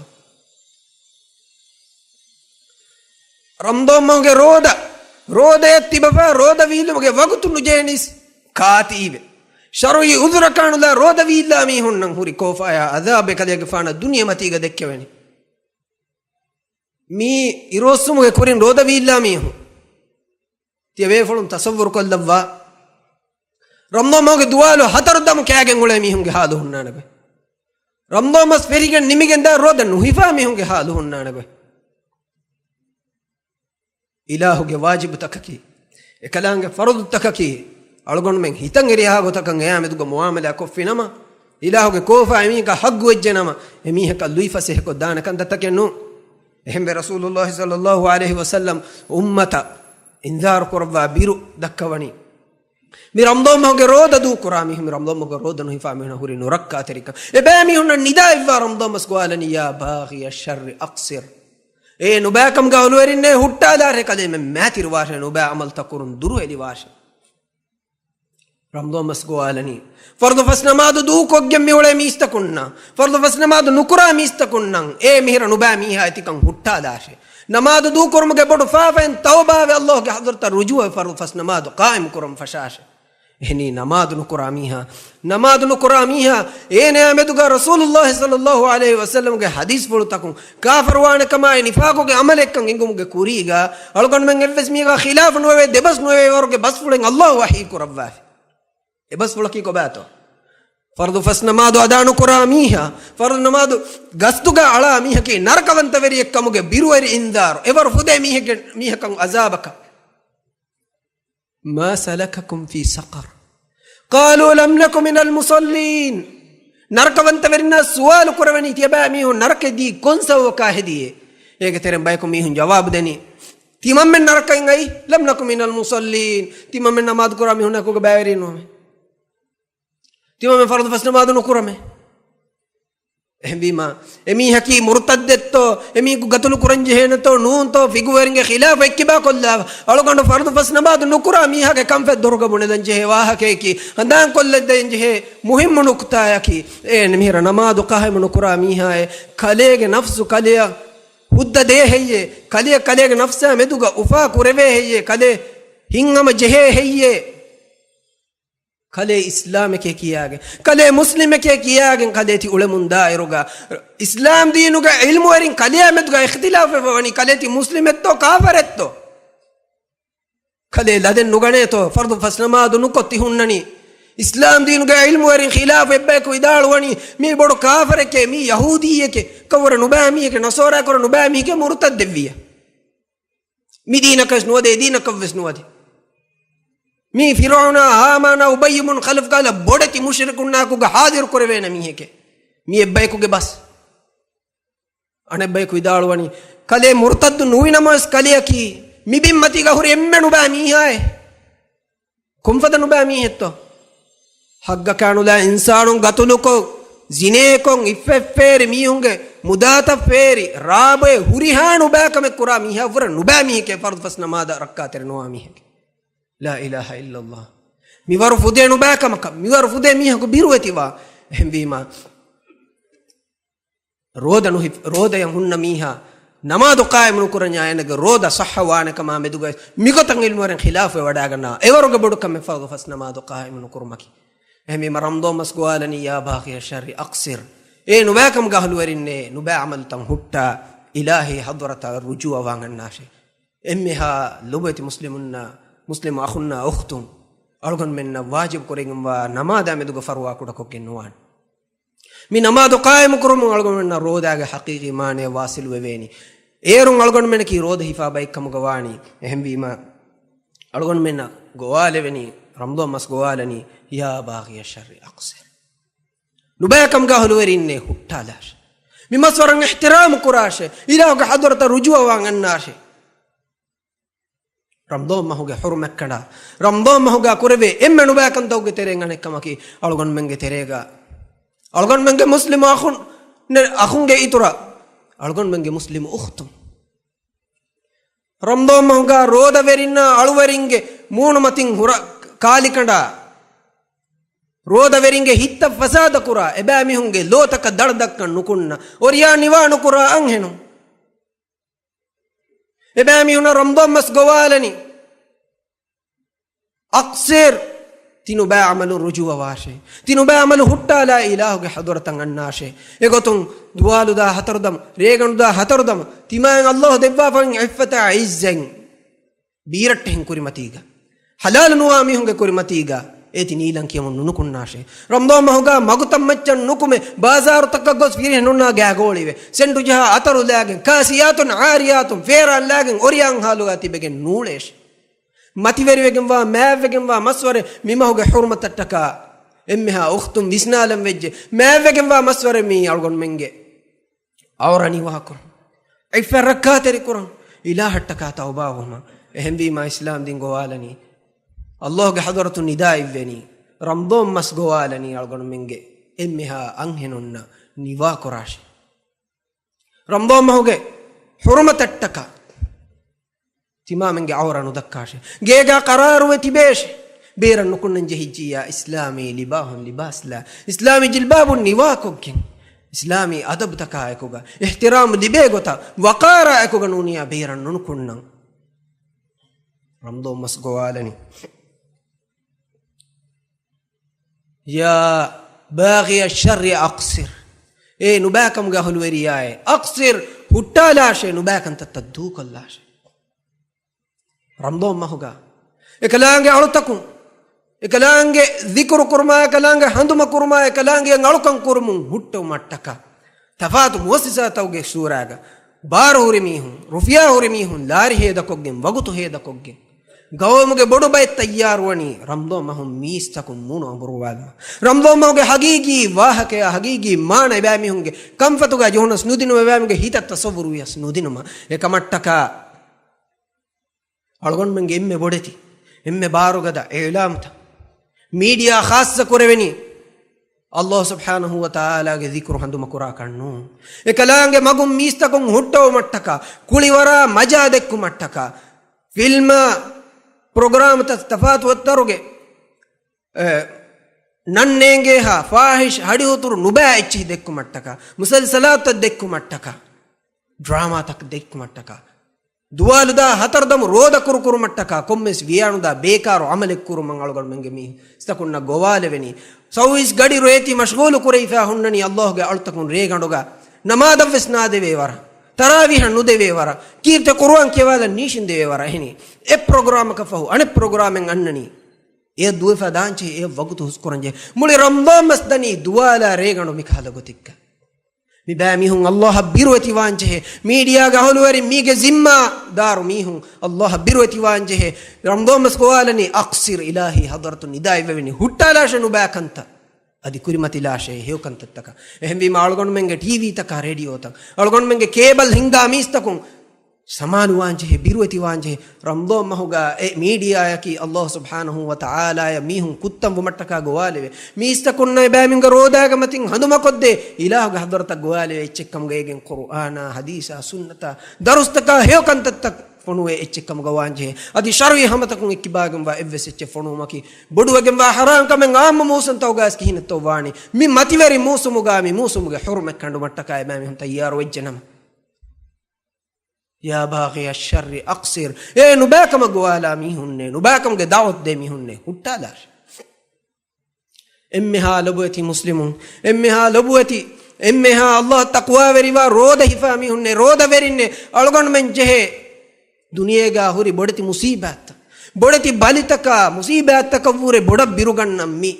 S1: රම්දොම්මගේ රෝදේ තිබපා රෝද වීලුමගේ වගුතු නුජේනිස් කාතීවේ ශරුයි උදුරකානුලා රෝද වීලා මීහුන් නම් හුරි කෝෆායා අසාබේ කලේගේ ෆාන දුනිය මතීග දෙක්කවෙනි mi irosumuge kurin roda villamihu tiave folum tasawwur kollawwa ramdomoge duwalu hatardam kagen ule mihunge halu hunnanabe ramdomas ferigen nimigen da roda nuhifa mihunge halu hunnanabe ilahuge wajib takaki ekalange fardu takaki algon men hitan eriha gotakan eameduga muamala koffinama ilahuge kofa emika haggu ejjenama emiha kalluifa sehko dana kan dattakennu එහෙම රසූලුල්ලාහි සල්ලල්ලාහු අලයිහි වසල්ලම් උම්මත ඉන්දාර කරවා බිරු දක්වණි මි රම්දොම් මගේ රෝද දු කුරාමි හිම රම්දොම් මගේ රෝද නො හිෆා මෙන හුරි නොරක්කා තරික එබෑමි හුන්න නිදා ඉවා රම්දොම් මස් ගාලනි යා බාගි අෂර් අක්සිර් ඒ නුබෑකම් ගවලු වරින්නේ හුට්ටාදාරේ කලේ මෙ මෑතිර වාෂේ නුබෑ අමල් තකුරුන් දුරු එලි වාෂේ رمضان مسقو آلني فرض فسنماد دوكو جمي ولا ميستكنا فرض فسنماد نكرا ميستكنا ايه مهر نبامي هاتي كان هتا داشي نماد دوكو رمك بدو فافين توبة الله حضرت الرجوع فرض فسنماد قائم كرم فشاشه هني نماد نكرا ميها ايه نعمدك رسول الله صلى الله عليه وسلم کے حدیث بولتاكم كافر وانا كما نفاقو کے عملك كان انكم کے كوريغا الكون من الفسميغا خلاف نوے دبس نوے ورك بس فلين الله وحي كرباه بس فلكي كوباتو فرض فسنمادو ادانو كراميها فرض نمادو غستوغا على ميها كي نركونت وري كموغه بيرووري انذار ايور فودي ميها كان عذابك ما سلككم في سقر قالوا لم نكن من المصلين نركونت ورنا سوال كروني تيبا ميو نرك دي كونسو كاهدي ايك ترم بايكم ميهن جواب دني تيمم من نركين اي لم نكن من المصلين تيمم من نماز كرامي هنا كوغ بايرينو تيمم فرض فسنماد نكرمه ehbima emi haki murtaddetto emi gatulu kuranji henato nuunto figuweringe khilaf ekkiba kolla algondu fardu fasnabad nukura mi hake kamfe dorga bunedanje he wahake ki andan kolledanje he muhimmu nukta yaki en mihra namadu qahim nukura mi hae kalege nafsu kaliya hudda de heye kalege nafsa meduga ufa kureve heye kale hingama jehe heye कले इस्लाम के किया गए कले मुस्लिम के किया गए कले थी उलमुन दायरुगा इस्लाम दीनुगा इल्म वरिन कले में दुगा इख्तिलाफ वनी कले थी मुस्लिम तो काफर तो कले लदन नुगने तो फर्द फसनमा दुनुकोती हुन्ननी इस्लाम दीनुगा इल्म वरिन खिलाफ एब्बे को इदाल वनी मी बड़ो काफर के मी यहूदी के कवर नुबामी के नसोरा कर नुबामी के मुर्तद देविया मी दीन कस नो दे दीन कवस नो दे मी फिरौना हामाना उबय मुन खलफ काला बोडति मुशरिकुना को हाजिर करवेना मी हेके मी एब्बय को बस अने बय को इदाळवनी कले मुर्तद नुई नमस कले की मी बिम्मति गा हुर एम्मेनु बा मी हाय कुंफदनु बा मी हेत्तो हग्ग कानुला इंसानु गतुलुको जिने को इफेफेर मी हुंगे ಮುದಾತ ಫೇರಿ ರಾಬೆ ಹುರಿಹಾಣು ಬ್ಯಾಕಮೆ ಕುರಾ ಮಿಹ ಅವರ ನುಬಾ ಮಿಹಿಕೆ ಫರ್ದ್ ಫಸ್ ನಮಾದ ರಕ್ಕಾತೆರೆ ನೋವಾ ಮಿಹಿಕೆ ಲಾ ಇಲಾಹ ಇಲ್ಲಲ್ಲಾಹ್ ಮಿವರು ಫುದೆ ನುಬಾಕಮಕ ಮಿವರು ಫುದೆ ಮಿಹಕು ಬಿರುವತಿವಾ ಎಂಬೀಮಾ ರೋದಯ ಹುನ್ನ ಮೀಹ ನಮಾದು ಕಾಯಮನು ಕುರನ್ಯಾಯನಗ ರೋದ ಸಹವಾನಕ ಮಾ ಮೆದುಗ ಮಿಗೊತಂಗ ಇಲ್ಮೋರೆನ್ ಖಿಲಾಫೆ ವಡಾಗನ ಎವರುಗ ಬಡುಕಮ್ಮೆ ಫರ್ದ್ ಫಸ್ ನಮಾದು ಕಾಯಮನು ಕುರ್ಮಕಿ ಎಂಬೀಮಾ ರಂದೋ ಮಸ್ಗುವಾಲನಿ ಯಾ ಬಾಗಿಯ ಶರ್ರಿ ಅಕ್ಸಿರ್ ನುಬ್ಯಾಕಮ್ ಗಹಲುವರಿನ್ನೆ ನುಬ್ಯಾ ಅಮಲ್ ತಂ ಹುಟ್ಟ ಇಲಾಹಿ ಹದ್ರತ ರುಜು ಅವಾಂಗನ್ನಾಶೆ ಎಮ್ಮೆಹ ಲುಬತಿ ಮುಸ್ಲಿಮ್ ಅಹುನ್ನ ಉಖ್ತುಂ ಅಳ್ಗೊಂಡ್ ಮೆನ್ನ ವಾಜಿಬ್ ಕೊರೆಂಗಂಬ ನಮಾದ ಮೆದುಗ ಫರ್ವಾ ಕೂಡ ಕೊಕ್ಕೆನ್ನುವಾನ್ ಮಿ ನಮಾದು ಕಾಯಮ ಕುರುಮು ಅಳ್ಗೊಂಡ್ ಮೆನ್ನ ರೋದಾಗ ಹಕೀಕಿ ಮಾನೆ ವಾಸಿಲುವೆವೇನಿ ಏರುಂ ಅಳ್ಗೊಂಡ್ ಮೆನಕಿ ರೋದ ಹಿಫಾ ಬೈಕ್ಕಮುಗ ವಾಣಿ ಎಹೆಂಬೀಮ ಅಳ್ಗೊಂಡ್ ಮೆನ್ನ ಗೋವಾಲೆವೆನಿ ರಂದೋ ಮಸ್ ಗೋವಾಲನಿ ಯಾ ಬಾಗಿಯ ಶರ್ರಿ ಅಕ್ಸಿರ್ ನುಬಾಕಮ್ ಗಹಲುವರಿನ್ನೆ ಹುಟ್ಟಾಲಾಶೆ ಮಿಮಸ್ವರಂಗ ಇಹ್ತಿರಾಮ್ ಕುರಾಶೆ ಇಲಾಹುಗ ಹದ್ರತ ರುಜುವ ವಾಂಗನ್ನಾಶೆ ರಂದೋ ಮಹುಗೆ ಹುರುಮೆಕ್ಕಡ ರಂದೋ ಮಹುಗ ಕುರವೆ ಎಮ್ಮೆ ನುಬಾಕಂತ ಹೋಗಿ ತೆರೆಂಗನೆ ಕಮಕಿ ಅಳ್ಗೊಂಡ್ ಮೆಂಗೆ ತೆರೆಗ ಅಳ್ಗೊಂಡ್ ಮೆಂಗೆ ಮುಸ್ಲಿಮ್ ಅಹುಂಗೆ ಇತುರ ಅಳ್ಗೊಂಡ್ ಮೆಂಗೆ ಮುಸ್ಲಿಮ್ ಉಖ್ತು ರಂದೋ ಮಹುಗ ರೋದವೆರಿನ್ನ ಅಳುವರಿಂಗೆ ಮೂಣು ಮತಿಂಗ್ ಹುರ ಕಾಲಿಕಂಡ ರೋದವೆರಿಂಗೆ ಹಿತ್ತ ಫಸಾದ ಕುರ ಎಬ್ಯಾಮಿಹುಂಗೆ ಲೋತಕ ದಳದಕ್ಕ ನುಕುಣ್ಣ ಒರಿಯಾ ನಿವಾಣು ಕುರ ಅಂಹೆನು ಎಬ್ಯಾಮಿಹುನ ರಂದೊಮ್ಮಸ್ ಗೋವಾಲನಿ ಅಕ್ಸೇರ್ ತಿನು ಬ್ಯಾ ಅಮಲು ರುಜುವ ವಾಶೆ ತಿನು ಬ್ಯಾ ಅಮಲು ಹುಟ್ಟಾಲ ಇಲಾಹುಗೆ ಹದುರತಂಗ ಅಣ್ಣಾಶೆ ಎಗೊತುಂ ದುವಾಲುದ ಹತರುದಂ ರೇಗಣುದ ಹತರುದಂ ತಿಮಾಂಗ್ ಅಲ್ಲಾಹ್ ದೆವ್ವಾಫಂಗ್ ಇಫ್ಫತ ಐಜ್ಜಂಗ್ ಬೀರಟ್ಟೆ ಹಿಂಗ್ ಕುರಿಮತೀಗ ಹಲಾಲ್ ನುವಾಮಿಹುಂಗೆ ಕುರಿಮತೀಗ ಏತಿ ನೀಲಂಕಿಯವನ್ನು ನುಕುನ್ನಾಶೆ ರಂದೋ ಮಹುಗ ಮಗುತಮ್ಮಚ್ಚನ್ ನುಕುಮೆ ಬಾಜಾರು ತಕ್ಕಗೋಸ್ ಫಿರಿ ನುನ್ನ ಗ್ಯಾಗೋಳಿವೆ ಸೆಂಟು ಜಹ ಅತರು ಲ್ಯಾಗೆನ್ ಕಾಸಿಯಾತುನ್ ಆರಿಯಾತುನ್ ಫೇರಾನ್ ಲ್ಯಾಗೆನ್ ಒರಿಯಾಂಗ್ ಹಾಲು ಅತಿ ಬೆಗೆ ನೂಳೇಶ್ ಮತಿವೆರಿವೆಗೆಂವ ಮ್ಯಾವೆಗೆಂವ ಮಸ್ವರೆ ಮಿಮಹುಗೆ ಹುರ್ಮತಟ್ಟಕ ಎಮ್ಮೆಹ ಉಖ್ತುಂ ವಿಸ್ನಾಲಂ ವೆಜ್ಜೆ ಮ್ಯಾವೆಗೆಂವ ಮಸ್ವರೆ ಮೀ ಅಳ್ಗೊಂಡ್ ಮೆಂಗೆ ಅವರ ನಿವಾಕುರು ಐಫೆ ರಕ್ಕಾ ತೆರಿಕುರಂ ಇಲಾ ಹಟ್ಟಕ ತೌಬಾವುಮ ಎಹೆಂಬೀಮಾ ಇಸ್ಲಾಂ ದಿನ್ ಗೋವಾಲನಿ ಅಲ್ಲಾಹ್ಗೆ ಹದರತು ನಿದಾ ಇವ್ವೆನಿ ರಂದೋ ಮಸ್ ಗೋವಾಲನಿ ಅಳ್ಗೊಂಡು ಮೆಂಗೆ ಎಮ್ಮೆಹ ಅಂಹೆನುನ್ನ ನಿವಾ ಕೊರಾಶೆ ರಂದೋ ಮಹುಗೆ ಹುರುಮ ತಟ್ಟಕ ತಿಮಾ ಮೆಂಗೆ ಅವರನ್ನು ದಕ್ಕಾಶೆ ಗೇಗ ಕರಾರುವೆ ತಿಬೇಶೆ ಬೇರನ್ನು ಕುಣ್ಣಂಜೆ ಹಿಜ್ಜಿಯ ಇಸ್ಲಾಮಿ ಲಿಬಾಹುನ್ ಲಿಬಾಸ್ಲ ಇಸ್ಲಾಮಿ ಜಿಲ್ಬಾಬುನ್ ನಿವಾ ಕೊಗ್ಗೆನ್ ಇಸ್ಲಾಮಿ ಅದಬ್ ತಕ ಆಯಕುಗ ಎಹ್ತಿರಾಮ್ ಲಿಬೇ ಗೊತ್ತ ವಕಾರ ಆಯಕುಗ ನೂನಿಯ ಬೇರನ್ನು ಕುಣ್ಣಂ ರಂದೋ ಮಸ್ ಗೋವಾಲನಿ ಯಾ ಬಾಗಿಯ ಶರ್ರಿ ಅಕ್ಸಿರ್ ನುಬ್ಯಾಕಮ್ ಗಹಲುವೆರಿಯಾಯೆ ಅಕ್ಸಿರ್ ಹುಟ್ಟಾಲಾಶೆ ನುಬ್ಯಾಕಂತ ತದ್ದೂಕೊಲ್ಲಾಶೆ ರಂದೋ ಮಹುಗ ಎಕಲಾಂಗೆ ಅಳುತಕು ಎಕಲಾಂಗೆ ದಿಕ್ರು ಕುರ್ಮ ಎಕಲಾಂಗೆ ಹಂದುಮ ಕುರ್ಮ ಎಕಲಾಂಗೆ ಅಳುಕಂ ಕುರ್ಮು ಹುಟ್ಟು ಮಟ್ಟಕ ತಫಾತು ಮೋಸಿಸ ತೌಗೆ ಸೂರಾಗ ಬಾರು ಹುರಿ ಮೀಹುಂ ರುಫಿಯಾ ಹುರಿ ಮೀಹುಂ ಲಾರಿ ಹೇದ ಕೊಗ್ಗೆ ವಗುತು ಹೇದ ಕೊಗ್ಗೆ ಗೌಮುಗೆ ಬೊಡು ಬೈ ತಯ್ಯಾರುವಣಿ ರಂದೋ ಮಹು ಮೀಸ್ತಕು ಮೂಣು ಬರುವಾಗ ರಂದೋ ಮಹುಗೆ ಹಗೀಗಿ ವಾಹಕೆ ಹಗೀಗಿ ಮಾಣ ಬ್ಯಾಮಿಹುಂಗೆ ಕಂಫತುಗ ಜೋಣ ಸ್ನುದಿನುವ ಬ್ಯಾಮಿಗೆ ಹಿತ ತಸವುರುಯ ಸ್ನುದಿನುಮ ಏಕಮಟ್ಟಕ ಅಳ್ಗೊಂಡ್ ಮಂಗೆ ಎಮ್ಮೆ ಬೊಡೆತಿ ಎಮ್ಮೆ ಬಾರುಗದ ಏಲಾಮತ ಮೀಡಿಯಾ ಖಾಸ ಕೊರೆವೆನಿ ಅಲ್ಲಾಹ್ ಸುಬ್ಹಾನಹು ವ ತಆಲಾಗೆ ಜಿಕ್ರು ಹಂದು ಮಕುರಾ ಕಣ್ಣು ಏಕಲಾಂಗೆ ಮಗುಂ ಮೀಸ್ತಕು ಹುಟ್ಟೋ ಮಟ್ಟಕ ಕುಳಿವರ ಮಜಾ ದೆಕ್ಕು ಮಟ್ಟಕ ಫಿಲ್ಮ ಪ್ರೋಗ್ರಾಮ್ ತಫಾತ್ ಒತ್ತರುಗೆ ನನ್ನೇಂಗೆ ಫಾಹಿಶ್ ಹಡಿಯುತ್ತರು ನುಬ್ಯಾ ಎಚ್ಚಿ ದೆಕ್ಕು ಮಟ್ಟಕ ಮುಸಲ್ಸಲಾತ ದೆಕ್ಕು ಮಟ್ಟಕ ಡ್ರಾಮಾ ತಕ್ ದೆಕ್ಕು ಮಟ್ಟಕ ದುವಾಲುದ ಹತರ್ದಮ್ ರೋದ ಕುರುಕುರು ಮಟ್ಟಕ ಕೊಮ್ಮೆಸ್ ವಿಯಾಣುದ ಬೇಕಾರು ಅಮಲೆ ಕುರು ಮಂಗಳಗಳು ಮಂಗೆ ಮೀ ಸ್ತಕುಣ್ಣ ಗೋವಾಲೆವೆನಿ ಸೌಯಿಸ್ ಗಡಿ ರೇತಿ ಮಶ್ಗೂಲು ಕುರೈಫಾ ಹುಣ್ಣನಿ ಅಲ್ಲಾಹ್ಗೆ ಅಳ್ತಕೊಂಡು ರೇಗಂಡುಗ ನಮಾದವ್ವೆಸ್ ನಾದೇವೆ ವರ ತರಾವಿ ಹಣ್ಣು ದೇವೆ ವರ ಕೀರ್ತೆ ಕುರುವಾನ್ ಕೇವಲ ನೀಶಿನ್ ದೇವೆ ವರ ಹೆನಿ ಎ ಪ್ರೋಗ್ರಾಮ್ ಕಫಹು ಅಣೆ ಪ್ರೋಗ್ರಾಮೆಂಗ್ ಅನ್ನನಿ ಎ ದುವೆಫಾ ದಾಂಚೆ ಎ ವಗುತು ಹುಸ್ಕುರಂಜೆ ಮುಳಿ ರಂಬಾ ಮಸ್ದನಿ ದುವಾಲ ರೇಗಣು ಮಿಖಾಲ ಗೊತ್ತಿಕ್ಕ mi ba mi hun Allah birwati wanje media ga holwari mi ge zimma daru mi hun Allah birwati wanje ramdo maskowalani aqsir ilahi hadartu nidai veveni huttala shanu ba kanta adi kurimati lashe hewkantattaka ehmi ma algon menge tv taka radio tak algon menge cable hinga mistakun samaanu wanje birueti wanje ramdo mahuga e media yaki Allah subhanahu wa ta'ala ya mihun kuttam bumattaka gowaleve mista kunna baminga rodaga matin handuma kodde ilahu hadrata gowaleve echekkam gegen qur'ana hadisa sunnata darustaka heokantatta fonuwe echekkam gawanje adi sharwi hamatakun ikkibagam wa evves ecche fonumaki boduwagem wa haram kamen amma musan tawgas kihin tawani mi mativeri musumuga mi musumuge hurmek kandu mattaka e bami hun tayyar wejjenam ya baghi ash-sharri aqsir nubakam gwala mi hunne nubakam ge da'wat de mi hunne huttadar emmeha labuati muslimun emmeha labuati emmeha Allah taqwa veriwa roda hifa mi hunne roda verinne algon men jehe duniyega huri bodati musibat bodati balitaka musibataka pure boda birugannam mi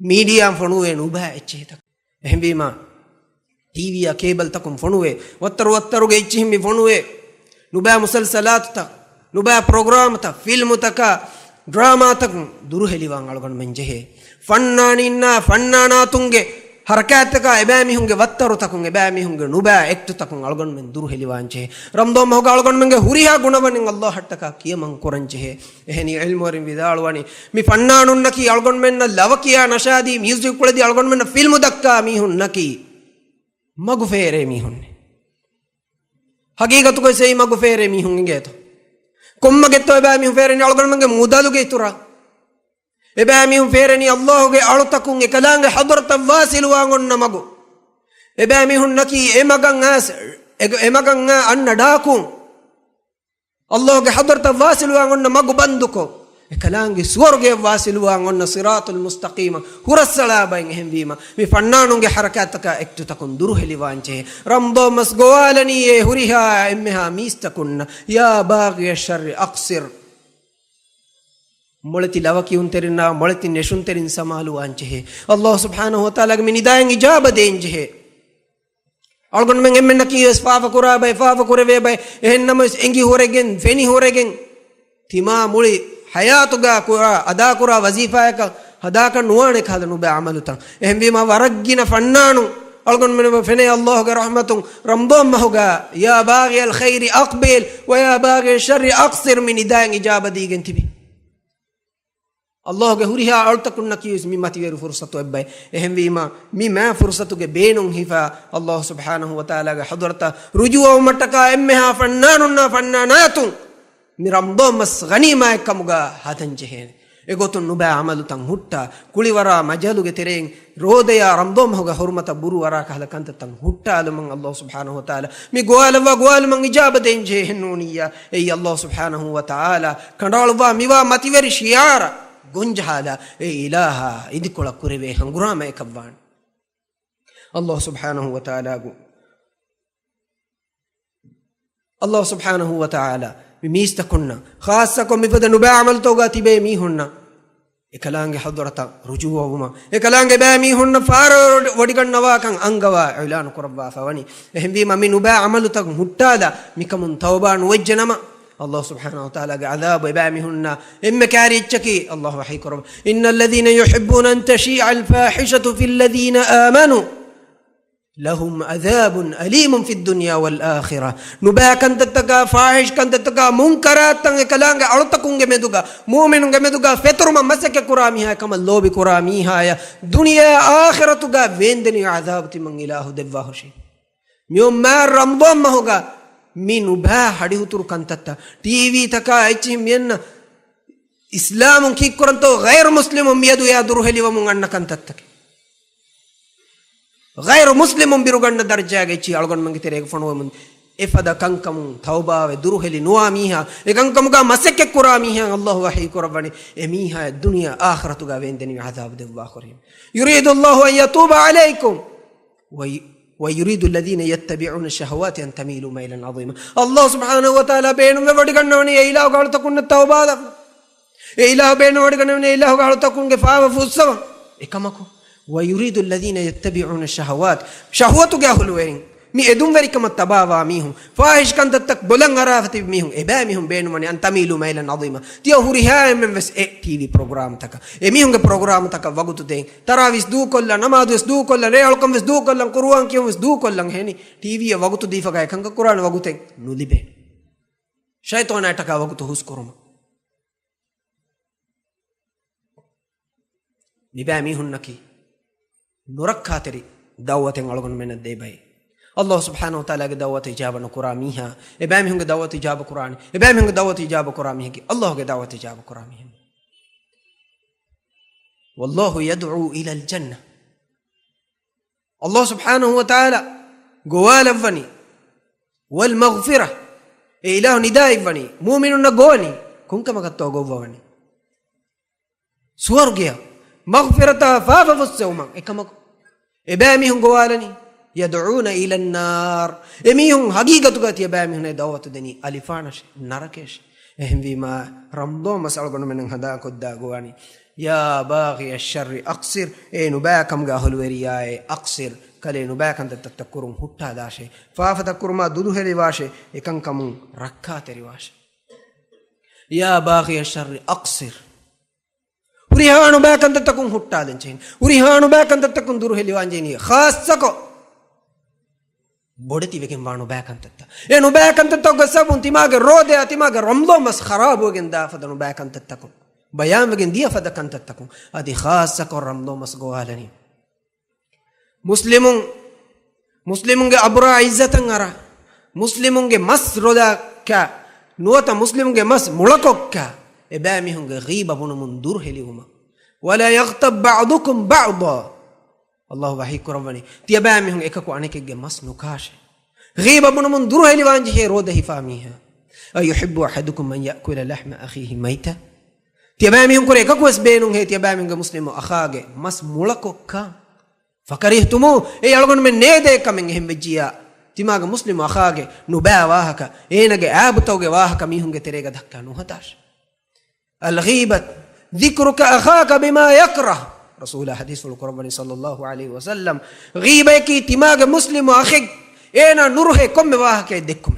S1: media fonuwe nuba echeta ehmbima TV ya cable takum fonuwe wattaru ge ichhimmi fonuwe nuba musalsalat ta nuba program ta film taka drama takum duru heliwan algon menjehe fannana tunge harakataka ebami hunge wattaru takun ebami hunge nuba ektu takun algon men duru heliwanje ramdo moga algon menge huriha gunawanin Allah hattaka kiyaman koranjehe ehni ilmorin vidalwani mi fannanunaki algon men lavakiya nashadi music kuladi algon men film dakka mi hunnaki magu fere mi hunne hagigatu ko sei magu fere mi hunge geto komma getto ebami hun fere ni algon menge mudalu ge tura ebami hun fere ni Allah ge alutakun ekalange hadrata wasilu wangonna magu ebami hun naki emagan anna dakun Allah ge hadrata wasilu wangonna magu banduko ekalange swarge wasilu wangonna siratul mustaqim hurasala bain hemvima mi fannanunge harakataka ektu takun duru heliwanje ramdo masgowalani e huriha emmeha mistakunna ya baghi ash-sharri aqsir molati lawaki unterina molati neshunterin samalu anjehe Allah subhanahu wa ta'ala min idayen ijaba denjehe algon men emmenna ki fafa kura bay fafa kurave bay ehennam engi horegen feni horegen tima muli hayatuga kura ada kura wazifa ka hadaka nuwane khadanu ba amaluta ehmbima waraggina fannanu algon men fene Allah ge rahmatun ramdom mahuga ya baghi al khair aqbil wa ya baghi sharri aqsir min idayen ijaba digen tibi Allah ge huriha altakunna kiyus mi mativeru fursatu ebbay ehemwima mi ma fursatu ge beenun hifa Allah subhanahu wa ta'ala ge hadrata rujuwa mataka emmeha fannanatun mi ramdo mas ghanima ekamuga hatanjehe egotun nuba amalu tan hutta kuliwara majalu ge tereng rodaya ramdo mahuga hurmata buru wara kala kanta tan hutta alman Allah subhanahu wa ta'ala mi goalman ijaba denje hennuniya ei Allah subhanahu wa ta'ala kandalwa miwa mativeri shiara gonjahala e ilaha idikola kureve hangurama ekavvan Allah subhanahu wa ta'ala mistakunna khassakum mifada nuba amal toga tibe mi hunna ekalange hadrata rujuwuma ekalange ba mi hunna faro wadigannawa kan angawa ilan kurabba fawani ehmbi mami nuba amalu tak huttada mikamun tawban wajjanama الله سبحانه وتعالى عذاب وبامهن إما كاريتشكي الله وحي كرم إن الذين يحبون أن تشيع الفاحشة في الذين آمنوا لهم عذاب أليم في الدنيا والآخرة نبا كنت تتكا فاحش كنت تتكا منكرات تنكلانغ أرتكونغ مدوغا مؤمنونغ مدوغا فترما مسك كراميها كما اللوب كراميها يا دنيا آخرتغا ويندني عذاب تمن إله دواهشي ميوم ما رمضان مهوغا minu ba hadi hutur kantata TV taka echim yenna islam ki kuranto ghair muslimun miyadu ya durheliwa mun anna kantattake ghair muslimun biruganna darjaage echi algon mangi terege fono mun efada kankamu tauba ve durheli nuwa miha e kankamu ga maseke kura miha Allah wahi kurabani e miha dunya akhiratu ga vendeni azab devwa khorim yuridu Allah an yatuba alaykum ويريد الذين يتبعون الشهوات أن تميلوا ميلا عظيما الله سبحانه وتعالى بينهم ودغنوني إله قال تكون التوبة إله بينهم ودغنوني إله قال تكون كفاف فوسوا إكمكو ويريد الذين يتبعون الشهوات شهوة جاهلوين mi edum verikam tabawa mihun fahish kantattak bolan arafati mihun eba mihun beenumani an tamilu mailan azima tiya huriha men ves e tv program taka e mihun ge program taka wagutu den tarawis du kolla namaz ves du kolla reolkam ves du kolla qur'an kiyum ves du kollan heni tv e wagutu difaga ekanga qur'an waguten nulibe shaytana taka wagutu hus kuruma niba mihun naki nurakhateri dawwaten algon men debay Allah subhanahu wa ta'ala ge dawwat ijaba no qur'amiha ebami hunge dawwat ijaba qur'ani ebami hunge dawwat ijaba qur'amiha ki Allah ge dawwat ijaba qur'amiha wallahu yad'u ila al jannah Allah subhanahu wa ta'ala gowala vani wal maghfirah e ilahu nidai vani mu'minun na goni kunkama gatto govwani swargya maghfirata fafa fusawma ekama ebami hun gowalani يدعون إلى النار إميهم حقيقة قات يبامي هنا دعوة دني ألفانش نركش إهم بما رمضان مسألة من هذا كدا قواني يا باغي الشر أقصر نباكم قاهل ورياء أقصر كلي نباكم تتذكرون حتى داشي فافتذكر ما دودوه رواشي إكن كم ركات رواشي يا باغي الشر أقصر وريهانو باكم تتكون حتى دنچين وريهانو باكم تتكون دوره لوانجيني خاصة bodeti veken vaanu baakantetta enu baakantetta gasabun timage rode atimage ramdo mas kharab hogen da fadanu baakantetta ko bayan vegen dia fadakantetta ko adi khassa ko ramdo mas goalani muslimun ge abra izzatan ara muslimun ge mas roda ka nuata muslimun ge mas mulakokka ebami hunge ghiba bunumun dur heliuma wala yaghtab ba'dukum ba'da Allah wahi kurawani tiyabami hun ekako anekege mas nukash ghiba bunumun durheli wanji he roda hifamiha ayuhibbu ahadukum an ya'kula lahma akhihi mayta tiyabami hun kore ekako esbenun he tiyabami hun muslimu akhage mas mulakokka fakarihtumu e algon men nede kamen ehem vejiya timaga muslimu akhage nuba wahaka enage abutawge wahaka mihunge terega dakka nu hatash al ghibat dhikruka akhaka bima yakrah رسول حديث القرآن صلى الله عليه وسلم غيبة كي تماغ مسلم أخيك إنا نروح كم واهك يدكم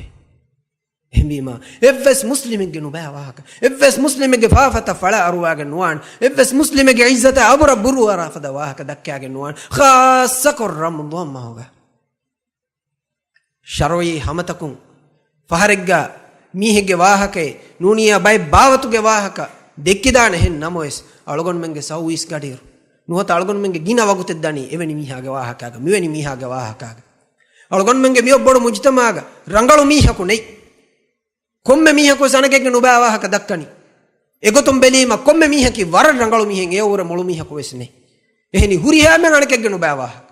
S1: هميما إفس مسلم جنوبا واهك إفس مسلم جفافة فلا أروى جنوان إفس مسلم جعزة أبر برو رافد واهك دكا جنوان خاصة رمضان ما هو شروي همتكم فهرجا ميه جواهك نونيا باي باوتو جواهك دكيدان هن نمويس ألغون منج ساويس كدير nuhata algon menge gina waguteddani eveni mihaga wahakaga miveni mihaga wahakaga algon menge miyo bodu mujtamaga rangalu mihaku nei komme mihaku sanagege nuba wahaka dakkani egotum belima komme mihaki war rangalu mihen e ora molu mihaku wesne ehni huriha men anakege nuba wahaka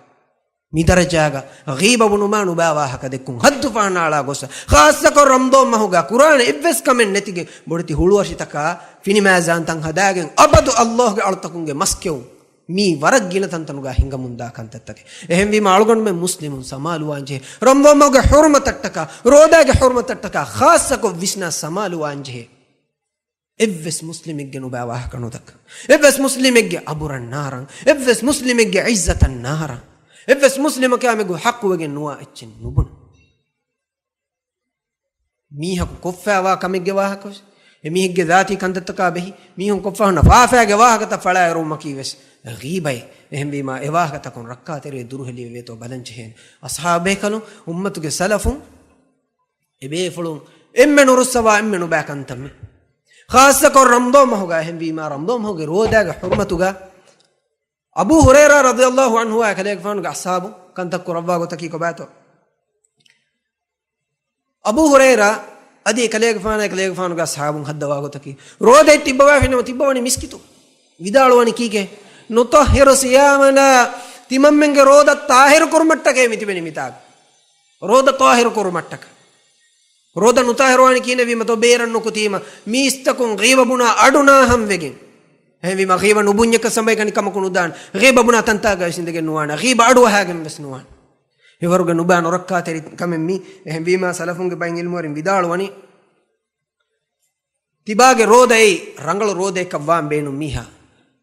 S1: mi darajaga ghiba bunuma nuba wahaka dekkun haddu faanala gosa khassa ko ramdo mahuga qur'an evves kamen netige bodti hulu ashitaka finimazan tan hadagen abadu allah ge altakunge maskew mi warag gina tantanuga hinga munda kantattake ehem vi malgon me muslimun samalu anje ramdo moge hurmatattaka roda ge hurmatattaka khassa ko visna samalu anje evves muslimigge no bawa kanodak evves muslimigge aburan naran evves muslimigge izzatan nara evves muslimaka amego haqqu wegen nuwa eccin nubun mi haku koffawa kamigge wahakos emihigge dhati kantattaka behi mihun koffahna faafage wahakata fala rumaki wes ghibai ehem bima ewahata kon rakkatere durheli veto balanchehen ashabe kalu ummatuge salafun ebe fulun emmenu ruswa emmenu bakantam khassa kon ramdo mahuga ehem bima ramdo mahuge rodaga hurmatuga abu hurairah radhiyallahu anhu akalek fanuga ashabu kantakku rabbago taki ko bato abu hurairah adi kalek fanuga ashabun haddawago taki rodai tibbawa finu tibbawani miskitu vidalwani kike nutahhiru siyamana timammenge roda tahir kurmattake mitibeni mitag roda tahir kurmattaka roda nutahirwani kine wi mato berannu kutima mistakun ghiba buna aduna ham wegen hevi ma ghiba nubunyaka samay kani kamakunu dan ghiba buna tantaga sindege nuwana ghiba adu hagen bes nuwan ewaruga nuban orakkateri kamemmi hevi ma salafunge bain ilmorin vidalwani tibage roda ei rangalu roda ekavvam beenu miha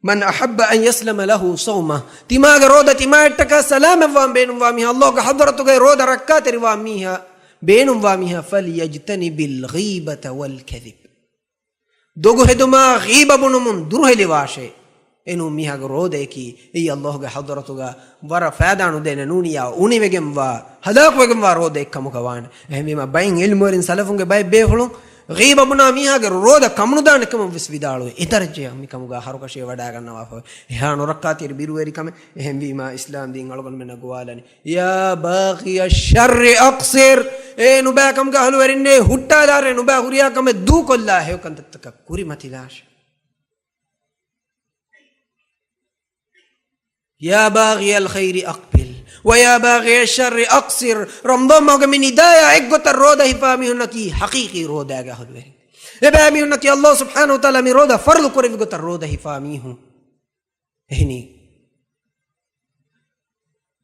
S1: من أحب أن يسلم له صومه تماغ رودة تماعتك سلام وام بينم واميها الله حضرتك رودة ركات واميها بينم واميها فليجتنب الغيبة والكذب دوغو هدما غيبة بنمون دروه لواشي إنو ميها رودة كي إي الله حضرتك ورا فادانو دين نونيا اوني وگم وا هلاك وگم وا رودة كمكوان اهمي ما باين علمورين سلفون باي بيخلون غيبة بنا ميها رودة كمنو دان كم وسويدالو إترجع مي كموغا هاروكا شيء ودا غنوا فو هانو ركاتير بيرويري كم اهمي ما إسلام دين غلغل من غوالني يا باغي الشر أقصر إنو با كمغا هلورينه هوتا دار إنو با هوريا كم دو كلا هيو كنتتك كوري متلاش يا باغي الخير أقبل ويا باغي الشر أقصر رمضان موغا من هداية اقوة الرودة هفامي هنكي حقيقي رودة غهلوه إبامي هنكي الله سبحانه وتعالى من رودة فرض كوري اقوة الرودة هفامي هن هني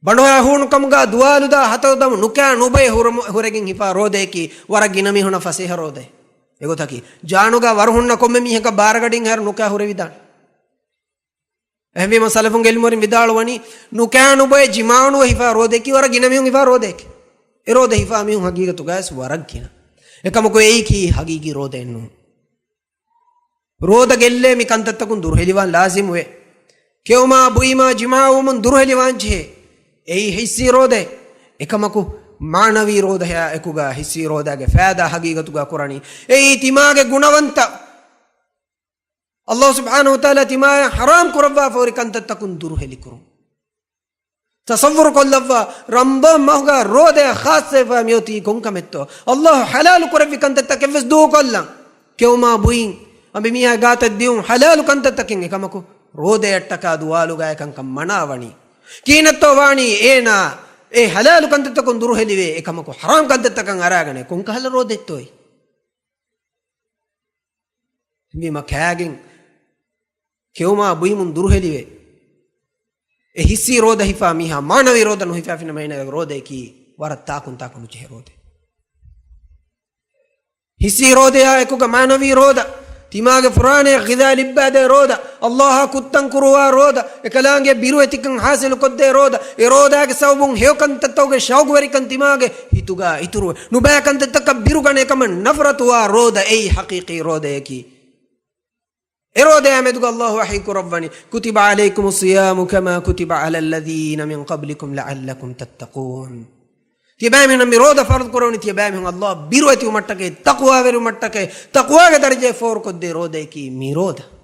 S1: بنوها هون كمغا دوالو دا حتو دم نكا نوبي هورگين هفا رودة كي ورگين مي هنا فسيح رودة اگو تاكي جانو غا ورهن نكم مي هكا بارگدين هر نكا هوري دان එහෙම සලෆුන් ගෙල්මෝරින් විදාලවනි නුකෑනු බය ජිමානු හිෆා රෝදේකි වර ගිනමියුන් හිෆා රෝදේකි ඒ රෝදේ හිෆා මියුන් හගීගතු ගෑස් වරක් කින එකමකෝ ඒකි හගීගි රෝදෙන්නු රෝද ගෙල්ලේ මි කන්තත්තකුන් දුර්හෙලිවන් ලාසිම් වේ කෙවමා බුයිමා ජිමාවුමුන් දුර්හෙලිවන් ජේ ඒ හිස්සි රෝදේ එකමකෝ මානවී රෝදය එකුගා හිස්සි රෝදාගේ ෆෑදා හගීගතුගා කුරණි ඒ තිමාගේ ගුණවන්ත الله سبحانه وتعالى تمايا حرام كربا فوري كانت تكون دروه لكرم تصور كل لفا رمضان مهجا رودة خاصة فاميوتي كون كمتو الله حلال كربي كانت تكفز دو كلا كيوما بوين أبي ميها قات الديوم حلال كانت تكين كمكو رودة يتكا دوالو غاية كان كم مناواني كينتو واني اينا اي حلال كانت تكون دروه لوي كمكو حرام كانت تكن أراغني كون كهل رودة توي بما كاغين كيوما بويمون دروهليوي هيسي رودا هيفا ميها مانوي رودا نو هيفا فينا مينا رودا كي ورا تاكون جه رودا هيسي رودا اكوغا مانوي رودا تيماغ فرانه غذا لباد رودا الله كتن كروا رودا اكلانغ بيرو اتكن حاصل كود رودا رودا ك سوبون هيو كن تتوغ شوق وري كن تيماغ هيتوغا ايترو نو با كن تتكبيرو كن كم نفرت وا رودا اي حقيقي رودا كي إرادة أمدك الله وحيك ربني كتب عليكم الصيام كما كتب على الذين من قبلكم لعلكم تتقون تيبامي نمي رودة فرض قروني تيبامي الله بيروتي ومتك تقوى ورو متك تقوى درجة فور قد رودة كي ميرودة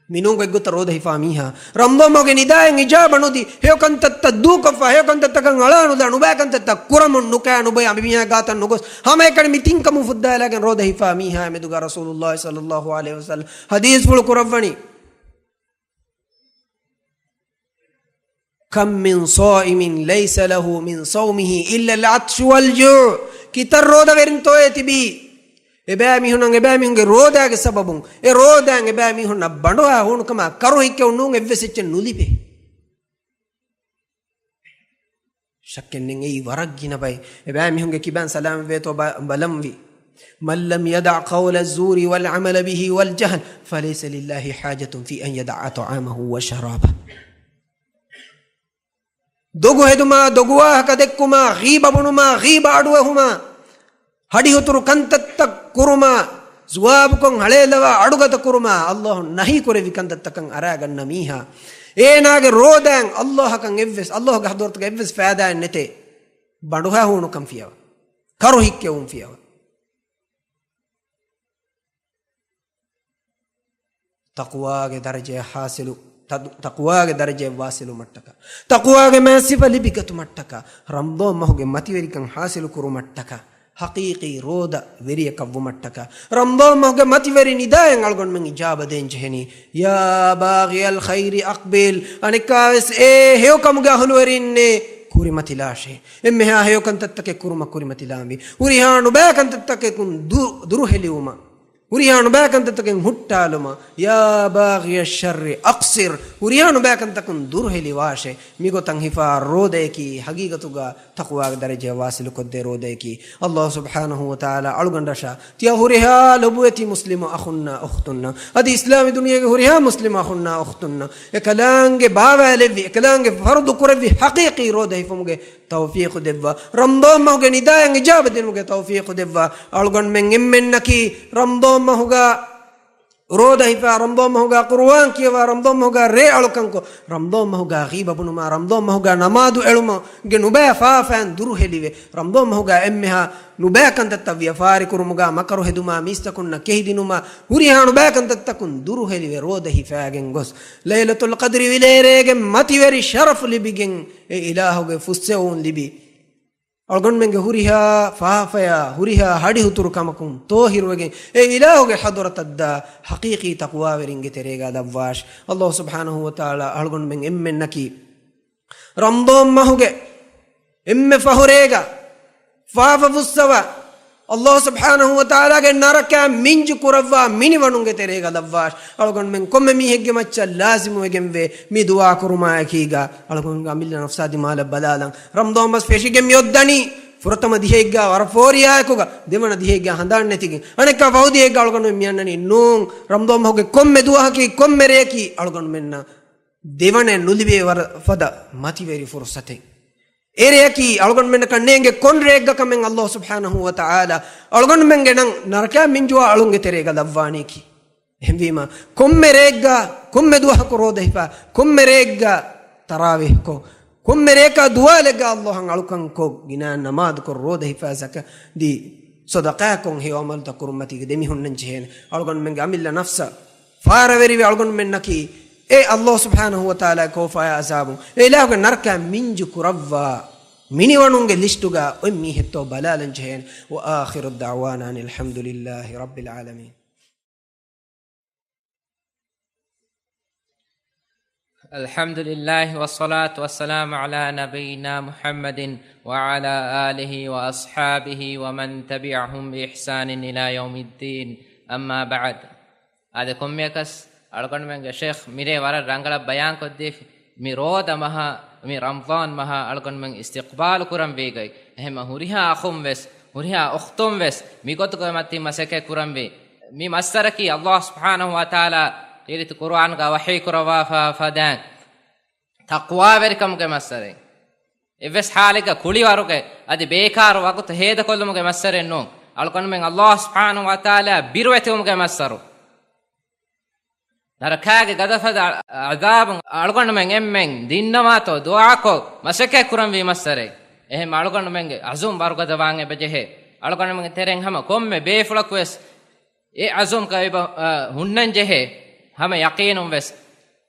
S1: minun ko gutta roda hifamiha rambo mo ge nidaya ngijaba nudi he kan tatta du kafa he kan tatta kan alanu da nuba kan tatta kuramun nuka nuba ambiya gatan nugos hame kan mitin kam fudda lagen roda hifamiha meduga rasulullah sallallahu alaihi wasallam hadis ful kurawani kam min sa'imin laysa lahu min sawmihi illa al-'atsh wal-ju' kitar roda verin toye tibi ebami hunge roda ge sababun e roda ge ebami hunna bandoha hunu kama karu hikke unnun evvesicce nulibe shakkennen ei waraggina bay ebami hunge kiban salam veto balamvi man lam yada' qawla az-zuri wal 'amala bihi wal jahl falaysa lillahi hajatun fi an yada'a ta'amahu wa sharabahu dogu heduma doguwa hakadekkuma ghiba bunuma ghiba aduwahuma ಹಡಿಹುತರು ಕಂತತ್ತ ಕುರುಮ ಜುವಾಬುಕಂ ಹಳೇಲವ ಅಡುಗತ ಕುರುಮ ಅಲ್ಲಾಹ್ ನಹಿ ಕೊರೆವಿ ಕಂತತ್ತಕಂ ಅರಾಗನ್ನ ಮೀಹ ಏನಾಗೆ ರೋದಾಂ ಅಲ್ಲಾಹ್ ಕಂ ಎವ್ವೆಸ್ ಅಲ್ಲಾಹ್ ಗ ಹದೋರ್ತ ಗ ಎವ್ವೆಸ್ ಫಾದಾ ನೆತೆ ಬಂಡುಹ ಹೂನು ಕಂ ಫಿಯವ ಕರು ಹಿಕ್ಕೆ ಉಂ ಫಿಯವ ತಕ್ವಾಗೆ ದರ್ಜೆ ಹಾಸಿಲು ತಕ್ವಾಗೆ ದರ್ಜೆ ವಾಸಿಲು ಮಟ್ಟಕ ತಕ್ವಾಗೆ ಮಾಸಿಫ ಲಿಬಿಕತು ಮಟ್ಟಕ ರಂದೋ ಮಹುಗೆ ಮತಿವೆರಿಕಂ ಹಾಸಿಲು ಕುರು ಮಟ್ಟಕ حقيقي رودا وري كومتك رمضان مهجه متوري نداء غلغون من اجابه دين جهني يا باغي الخير اقبل انكاس هيو كمغا هلورين كوري متلاشي امها هيو كنت تك كورما كوري متلامي وريهانو با كنت تك كن درو هليوما ಹುರಿಯಾನು ಬೇಕಂತಕ್ಕೆ ಹುಟ್ಟಾಲುಮ ಯಾ ಬಾಗಿಯ ಶರ್ರಿ ಅಕ್ಸಿರ್ ಹುರಿಯಾನು ಬೇಕಂತಕ್ಕ ದೂರ ಹೇಳಿ ವಾಶೆ ಮಿಗೊ ತಂಗ್ ಹಿಫಾ ರೋದೇಕಿ ಹಗೀಗತುಗ ತಕುವಾಗ ದರಜೆ ವಾಸಿಲು ಕೊದ್ದೆ ರೋದೇಕಿ ಅಲ್ಲಾಹ್ ಸುಬ್ಹಾನಹು ವ ತಆಲಾ ಅಳುಗಂಡಶ ತಿಯ ಹುರಿಯಾ ಲಬುಯತಿ ಮುಸ್ಲಿಮ ಅಖುನ್ನ ಉಖ್ತುನ್ನ ಅದಿ ಇಸ್ಲಾಮಿ ದುನಿಯಾಗೆ ಹುರಿಯಾ ಮುಸ್ಲಿಮ ಅಖುನ್ನ ಉಖ್ತುನ್ನ ಎಕಲಾಂಗೆ ಬಾವಾಲೆವಿ ಎಕಲಾಂಗೆ ಫರ್ದು ಕುರವಿ ಹಕೀಕಿ ರೋದೆ ಹಿಫುಮ್ಗೆ ತೌಫೀಕ್ ದೆವ್ವ ರಂದೋಮ್ ಮಹುಗೆ ನಿದಾಯಂಗೆ ಜಾಬದಿನುಗೆ ತೌಫೀಕ್ ದೆವ್ವ ಅಳುಗಂಡ್ ಮೆಂಗೆಮ್ಮೆನ್ನಕಿ ರಂದೋಮ್ ಮಹುಗ ರೋದ ಹಿಫಾ ರಂದೋಮ್ ಮಹುಗ ಕುರ್ವಾನ್ ಕಿಯವ ರಂದೋಮ್ ಮಹುಗ ರೇ ಅಳುಕಂಕೊ ರಂದೋಮ್ ಮಹುಗ ಗೀಬ ಬುನುಮ ರಂದೋಮ್ ಮಹುಗ ನಮಾದು ಎಳುಮ ಗೆ ನುಬೇ ಫಾಫಾನ್ ದುರು ಹೆಲಿವೆ ರಂದೋಮ್ ಮಹುಗ ಎಮ್ಮೆಹ ನುಬೇಕಂತತ್ತವ್ಯ ಫಾರಿ ಕುರುಮುಗ ಮಕರು ಹೆದುಮ ಮೀಸ್ತಕುನ್ನ ಕೆಹಿದಿನುಮ ಹುರಿಹಾಣು ಬೇಕಂತತ್ತಕುನ್ ದುರು ಹೆಲಿವೆ ರೋದ ಹಿಫಾಗೆನ್ ಗೊಸ್ ಲೈಲತುಲ್ ಕದ್ರಿ ವಿಲೇರೆಗೆ ಮತಿವೆರಿ ಶರಫ್ ಲಿಬಿಗೆನ್ ಎ ಇಲಾಹುಗೆ ಫುಸ್ಸೆವುನ್ ಲಿಬಿ ಅಳ್ಗೊಂಡು ಮೆಂಗೆ ಹುರಿಹಾ ಫಾಫಯ ಹುರಿಹಾ ಹಡಿ ಹುತುರು ಕಮಕುಂ ತೋ ಹಿರುವಗೆ ಎ ಇಲಾಹುಗೆ ಹದುರತದ್ದ ಹಕೀಕಿ ತಕ್ವಾವೆರಿಂಗೆ ತೆರೆಗ ದವ್ವಾಶ್ ಅಲ್ಲಾಹ್ ಸುಬ್ಹಾನಹು ವ ತಆಲಾ ಅಳ್ಗೊಂಡು ಮೆಂಗೆ ಎಮ್ಮೆನ್ನಕಿ ರಂದೋಮ್ ಮಹುಗೆ ಎಮ್ಮೆ ಫಹುರೇಗ ಫಾಫ ಫುಸ್ಸವ ಅಲ್ಲಾಹ್ ಸುಬ್ಹಾನಹು ವ ತಆಲಾಗೆ ನರಕ ಮಿಂಜು ಕುರವ್ವ ಮಿನಿವಣುಂಗೆ ತೆರೆಗ ದವ್ವಾಶ್ ಅಳ್ಗೊಂಡು ಮೆಂಗೆ ಕೊಮ್ಮೆ ಮೀ ಹೆಗ್ಗೆ ಮಚ್ಚ ಲಾಜಿಮು ವೆಗೆಂವೆ ಮೀ ದುವಾ ಕುರುಮಾಯಕೀಗ ಅಳ್ಗೊಂಡು ಅಮಿಲ್ಲ ನಫ್ಸಾದಿ ಮಾಲ ಬಲಾಲಂ ರಂದೋಮ್ ಬಸ್ ಫೆಶಿಗೆ ಮಿಯೊದ್ದನಿ ಫುರತಮ ದಿಹೆಗ್ಗ ವರಫೋರಿಯಾಯಕುಗ ದೇವನ ದಿಹೆಗ್ಗ ಹಂದಾಣ್ಣೆತಿಗೆ ಅಣೆಕ್ಕ ಫೌದಿ ಹೆಗ್ಗ ಅಳ್ಗೊಂಡು ಮಿಯಣ್ಣನಿ ನೂಂಗ್ ರಂದೋಮ್ ಹೋಗೆ ಕೊಮ್ಮೆ ದುವಾ ಹಾಕಿ ಕೊಮ್ಮೆ ರೇಕಿ ಅಳ್ಗೊಂಡು ಮೆನ್ನ ದೇವನೆ ನುಲಿವೆ ವರ ಫದ ಮತಿವೇರಿ ಫುರ್ಸತೆ ಏರೆಯಕಿ ಅಳ್ಗೊಂಡು ಮೆನ್ನ ಕಣ್ಣೆಂಗೆ ಕೊಂಡ್ರೆ ಎಗ್ಗ ಕಮ್ಮೆಂಗೆ ಅಲ್ಲಾಹ್ ಸುಬ್ಹಾನಹು ವ ತಆಲಾ ಅಳ್ಗೊಂಡು ಮೆಂಗೆ ನಂಗೆ ನರಕ ಮಿಂಜುವ ಅಳುಂಗೆ ತೆರೆಗ ದವ್ವಾಣಿಕಿ ಹೆಂವೀಮ ಕೊಮ್ಮೆ ರೇಗ್ಗ ಕೊಮ್ಮೆ ದುವಾ ಹಾಕು ರೋದ ಹಿಫ ಕೊಮ್ಮೆ ರೇಗ್ಗ ತರಾವಿಹ್ ಕೋ ಕೊಮ್ಮೆ ರೇಕ ದುವಾ ಲೆಗ್ಗ ಅಲ್ಲಾಹ್ ಹಂಗೆ ಅಳುಕಂಕೋ ಗಿನ ನಮಾದ್ ಕೊ ರೋದ ಹಿಫಾಜಕ ದಿ ಸದಕಾಕೊಂ ಹಿ ಅಮಲ್ ತಕುರುಮತಿಗೆ ದೆಮಿ ಹುಣ್ಣಂಚೆ ಹೇನೆ ಅಳ್ಗೊಂಡು ಮೆಂಗೆ ಅಮಿಲ್ಲ ನಫ್ಸ ಫಾರವೆರಿವಿ ಅಳ್ಗೊಂಡು ಮೆನ್ನಕಿ ಎ ಅಲ್ಲಾಹ್ ಸುಬ್ಹಾನಹು ವ ತಆಲಾ ಕೋಫಾಯ ಅಜಾಬು ಇಲಾಗ ನರಕ ಮಿಂಜು ಕುರವ್ವ ಮಿನಿವಣುಂಗೆ ಲಿಸ್ಟುಗ ಒಮ್ಮಿ ಹೆತ್ತೋ ಬಲಾಲಂಜೆಯನ್ ವ ಆಖಿರು ದಅವಾನಾ ಅಲ್ಹಮ್ದುಲಿಲ್ಲಾಹಿ ರಬ್ಬಿಲ್ ಆಲಮೀನ್.
S2: ಅಲ್ಹಮ್ದುಲಿಲ್ಲಾಹಿ ವಸ್ಸಲಾತು ವಸ್ಸಲಾಮು ಅಲಾ ನಬಿಯಿನಾ ಮುಹಮ್ಮದಿನ್ ವ ಅಲಾ ಆಲಿಹಿ ವ ಅಸ್ಹಾಬಿಹಿ ವ ಮನ್ ತಬಿಅಹುಂ ಬಿ ಇಹ್ಸಾನಿನ್ ಇಲಾ ಯೌಮಿದ್ದೀನ್. ಅಮ್ಮಾ ಬಅದ್. ಆದ ಕೊಮ್ಮೆಕಸ್ ಅಳ್ಗೊಂಡು ಮೆಂಗೆ ಶೇಖ್ ಮಿರೇ ವರ ರಂಗಳ ಬಯಾನ್ ಕೊದ್ದಿ ಮಿ ರೋದ ಮಹ ಮಿ ರಂಜಾನ್ ಮಹ ಅಳ್ಗೊಂಡು ಮೆಂಗೆ ಇಸ್ತಿಕ್ಬಾಲ್ ಕುರಂ ಬೇಗೈ ಹೆಮ ಹುರಿಹಾ ಅಖುಂ ವೆಸ್ ಹುರಿಹಾ ಉಖ್ತುಂ ವೆಸ್ ಮಿ ಗೊತ್ತುಗ ಮತ್ತಿ ಮಸಕೆ ಕುರಂ ಬಿ ಮಿ ಮಸ್ತರಕಿ ಅಲ್ಲಾಹ್ ಸುಬ್ಹಾನಹು ವ ತಆಲಾ ಏರಿತು ಕುರ್ಆನ್ ಗ ವಹಿ ಕುರವಾ ಫದಾನ್ ತಕ್ವಾ ವೆರಿಕಮ್ಗೆ ಮಸ್ತರೆ ಎವ್ವೆಸ್ ಹಾಲಿಗ ಕುಳಿವಾರುಗೆ ಅದು ಬೇಕಾರು ವಗುತ್ ಹೇದ ಕೊಲ್ಲುಮುಗೆ ಮಸ್ತರೆನ್ನು ಅಳ್ಗೊಂಡು ಮೆಂಗೆ ಅಲ್ಲಾಹ್ ಸುಬ್ಹಾನಹು ವ ತಆಲಾ ಬಿರುವೆತುಮುಗೆ ಮಸ್ತರು ನರಕಾಗೆ ಗದಫದ ಅದಾಬ್ ಅಳ್ಗೊಂಡು ಮೆಂಗೆ ಎಮ್ಮೆಂಗ್ ದಿನ್ನ ಮಾತೋ ದುಆಕೋ ಮಸಕೆ ಕುರಂ ವಿ ಮಸ್ತರೆ ಎಹೆ ಅಳ್ಗೊಂಡು ಮೆಂಗೆ ಅಜುಮ್ ಬಾರುಗದ ವಾಂಗೆ ಬಜೆಹೆ ಅಳ್ಗೊಂಡು ಮೆಂಗೆ ತೆರೆಂಗ್ ಹಮ ಕೊಮ್ಮೆ ಬೇಫುಳಕ್ ವೆಸ್ ಎ ಅಜುಮ್ ಕೈಬ ಹುಣ್ಣನ್ ಜೆಹೆ ಹಮ ಯಕೀನುಂ ವೆಸ್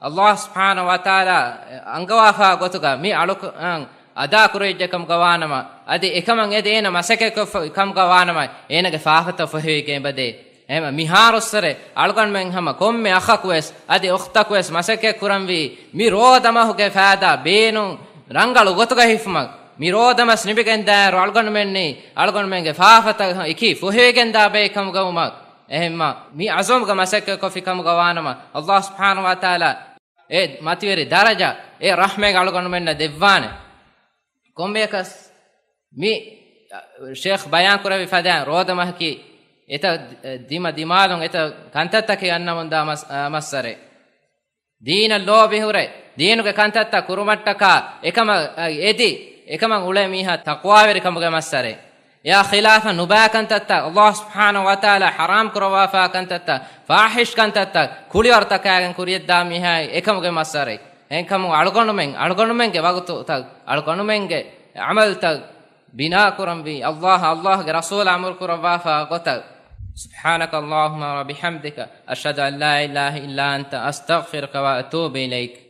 S2: ಅಲ್ಲಾಹ್ ಸುಬ್ಹಾನಹು ವ ತಆಲಾ ಅಂಗವಾಫಾ ಗೊತುಗ ಮಿ ಅಳುಕ ಅದಾ ಕುರೈಜೆ ಕಮ್ ಗವಾನಮ ಅದಿ එකಮಂ ಎದೇನ ಮಸಕೆ ಕಮ್ ಗವಾನಮ ಏನಗೆ ಫಾಫತ ಫಹೆಗೆ ಬದೆ එම මිහාරොස්සරේ අල්ගන් මෙන් හැම කොම්මේ අඛක්වස් අදි ඔක්තක්වස් මසකේ කුරම්වි මිරෝදමහුගේ ෆාදා බේනුන් රංගලු ගොතක හිෆ්මක් මිරෝදමස් නිබෙගෙන් දාර අල්ගන් මෙන්නේ අල්ගන් මෙන්ගේ ෆාෆත ඉකි ෆොහෙගෙන් දා බේකම් ගවමක් එහෙම මි අසොම්ග මසකේ කොෆිකම් ගවානම අල්ලාහ් සුබ්හානහු වතාලා ඒ මතිවරි දරජා ඒ රහමේ අල්ගන් මෙන්න දෙවවානේ කොම්බේකස් මි ෂේඛ් බයාන් කරවි ෆාදා රෝදමහකි eta dima dimalon eta kantattake annamunda massare deena lobe hure deenuge kantatta kurumattaka ekama edi ekama ule miha taqwaveri kamuge massare ya khilafa nuba kantatta Allah subhanahu wa ta'ala haram kurwa fa kantatta fahish kantatta kuliwartakagen kuriyedda miha ekamuge massare enkamu algonumen ge wagutu ta algonumen ge amal ta bina kurambi Allah ge rasul amul kurwa fa qota سبحانك اللهم وبحمدك أشهد أن لا إله إلا أنت أستغفرك وأتوب إليك.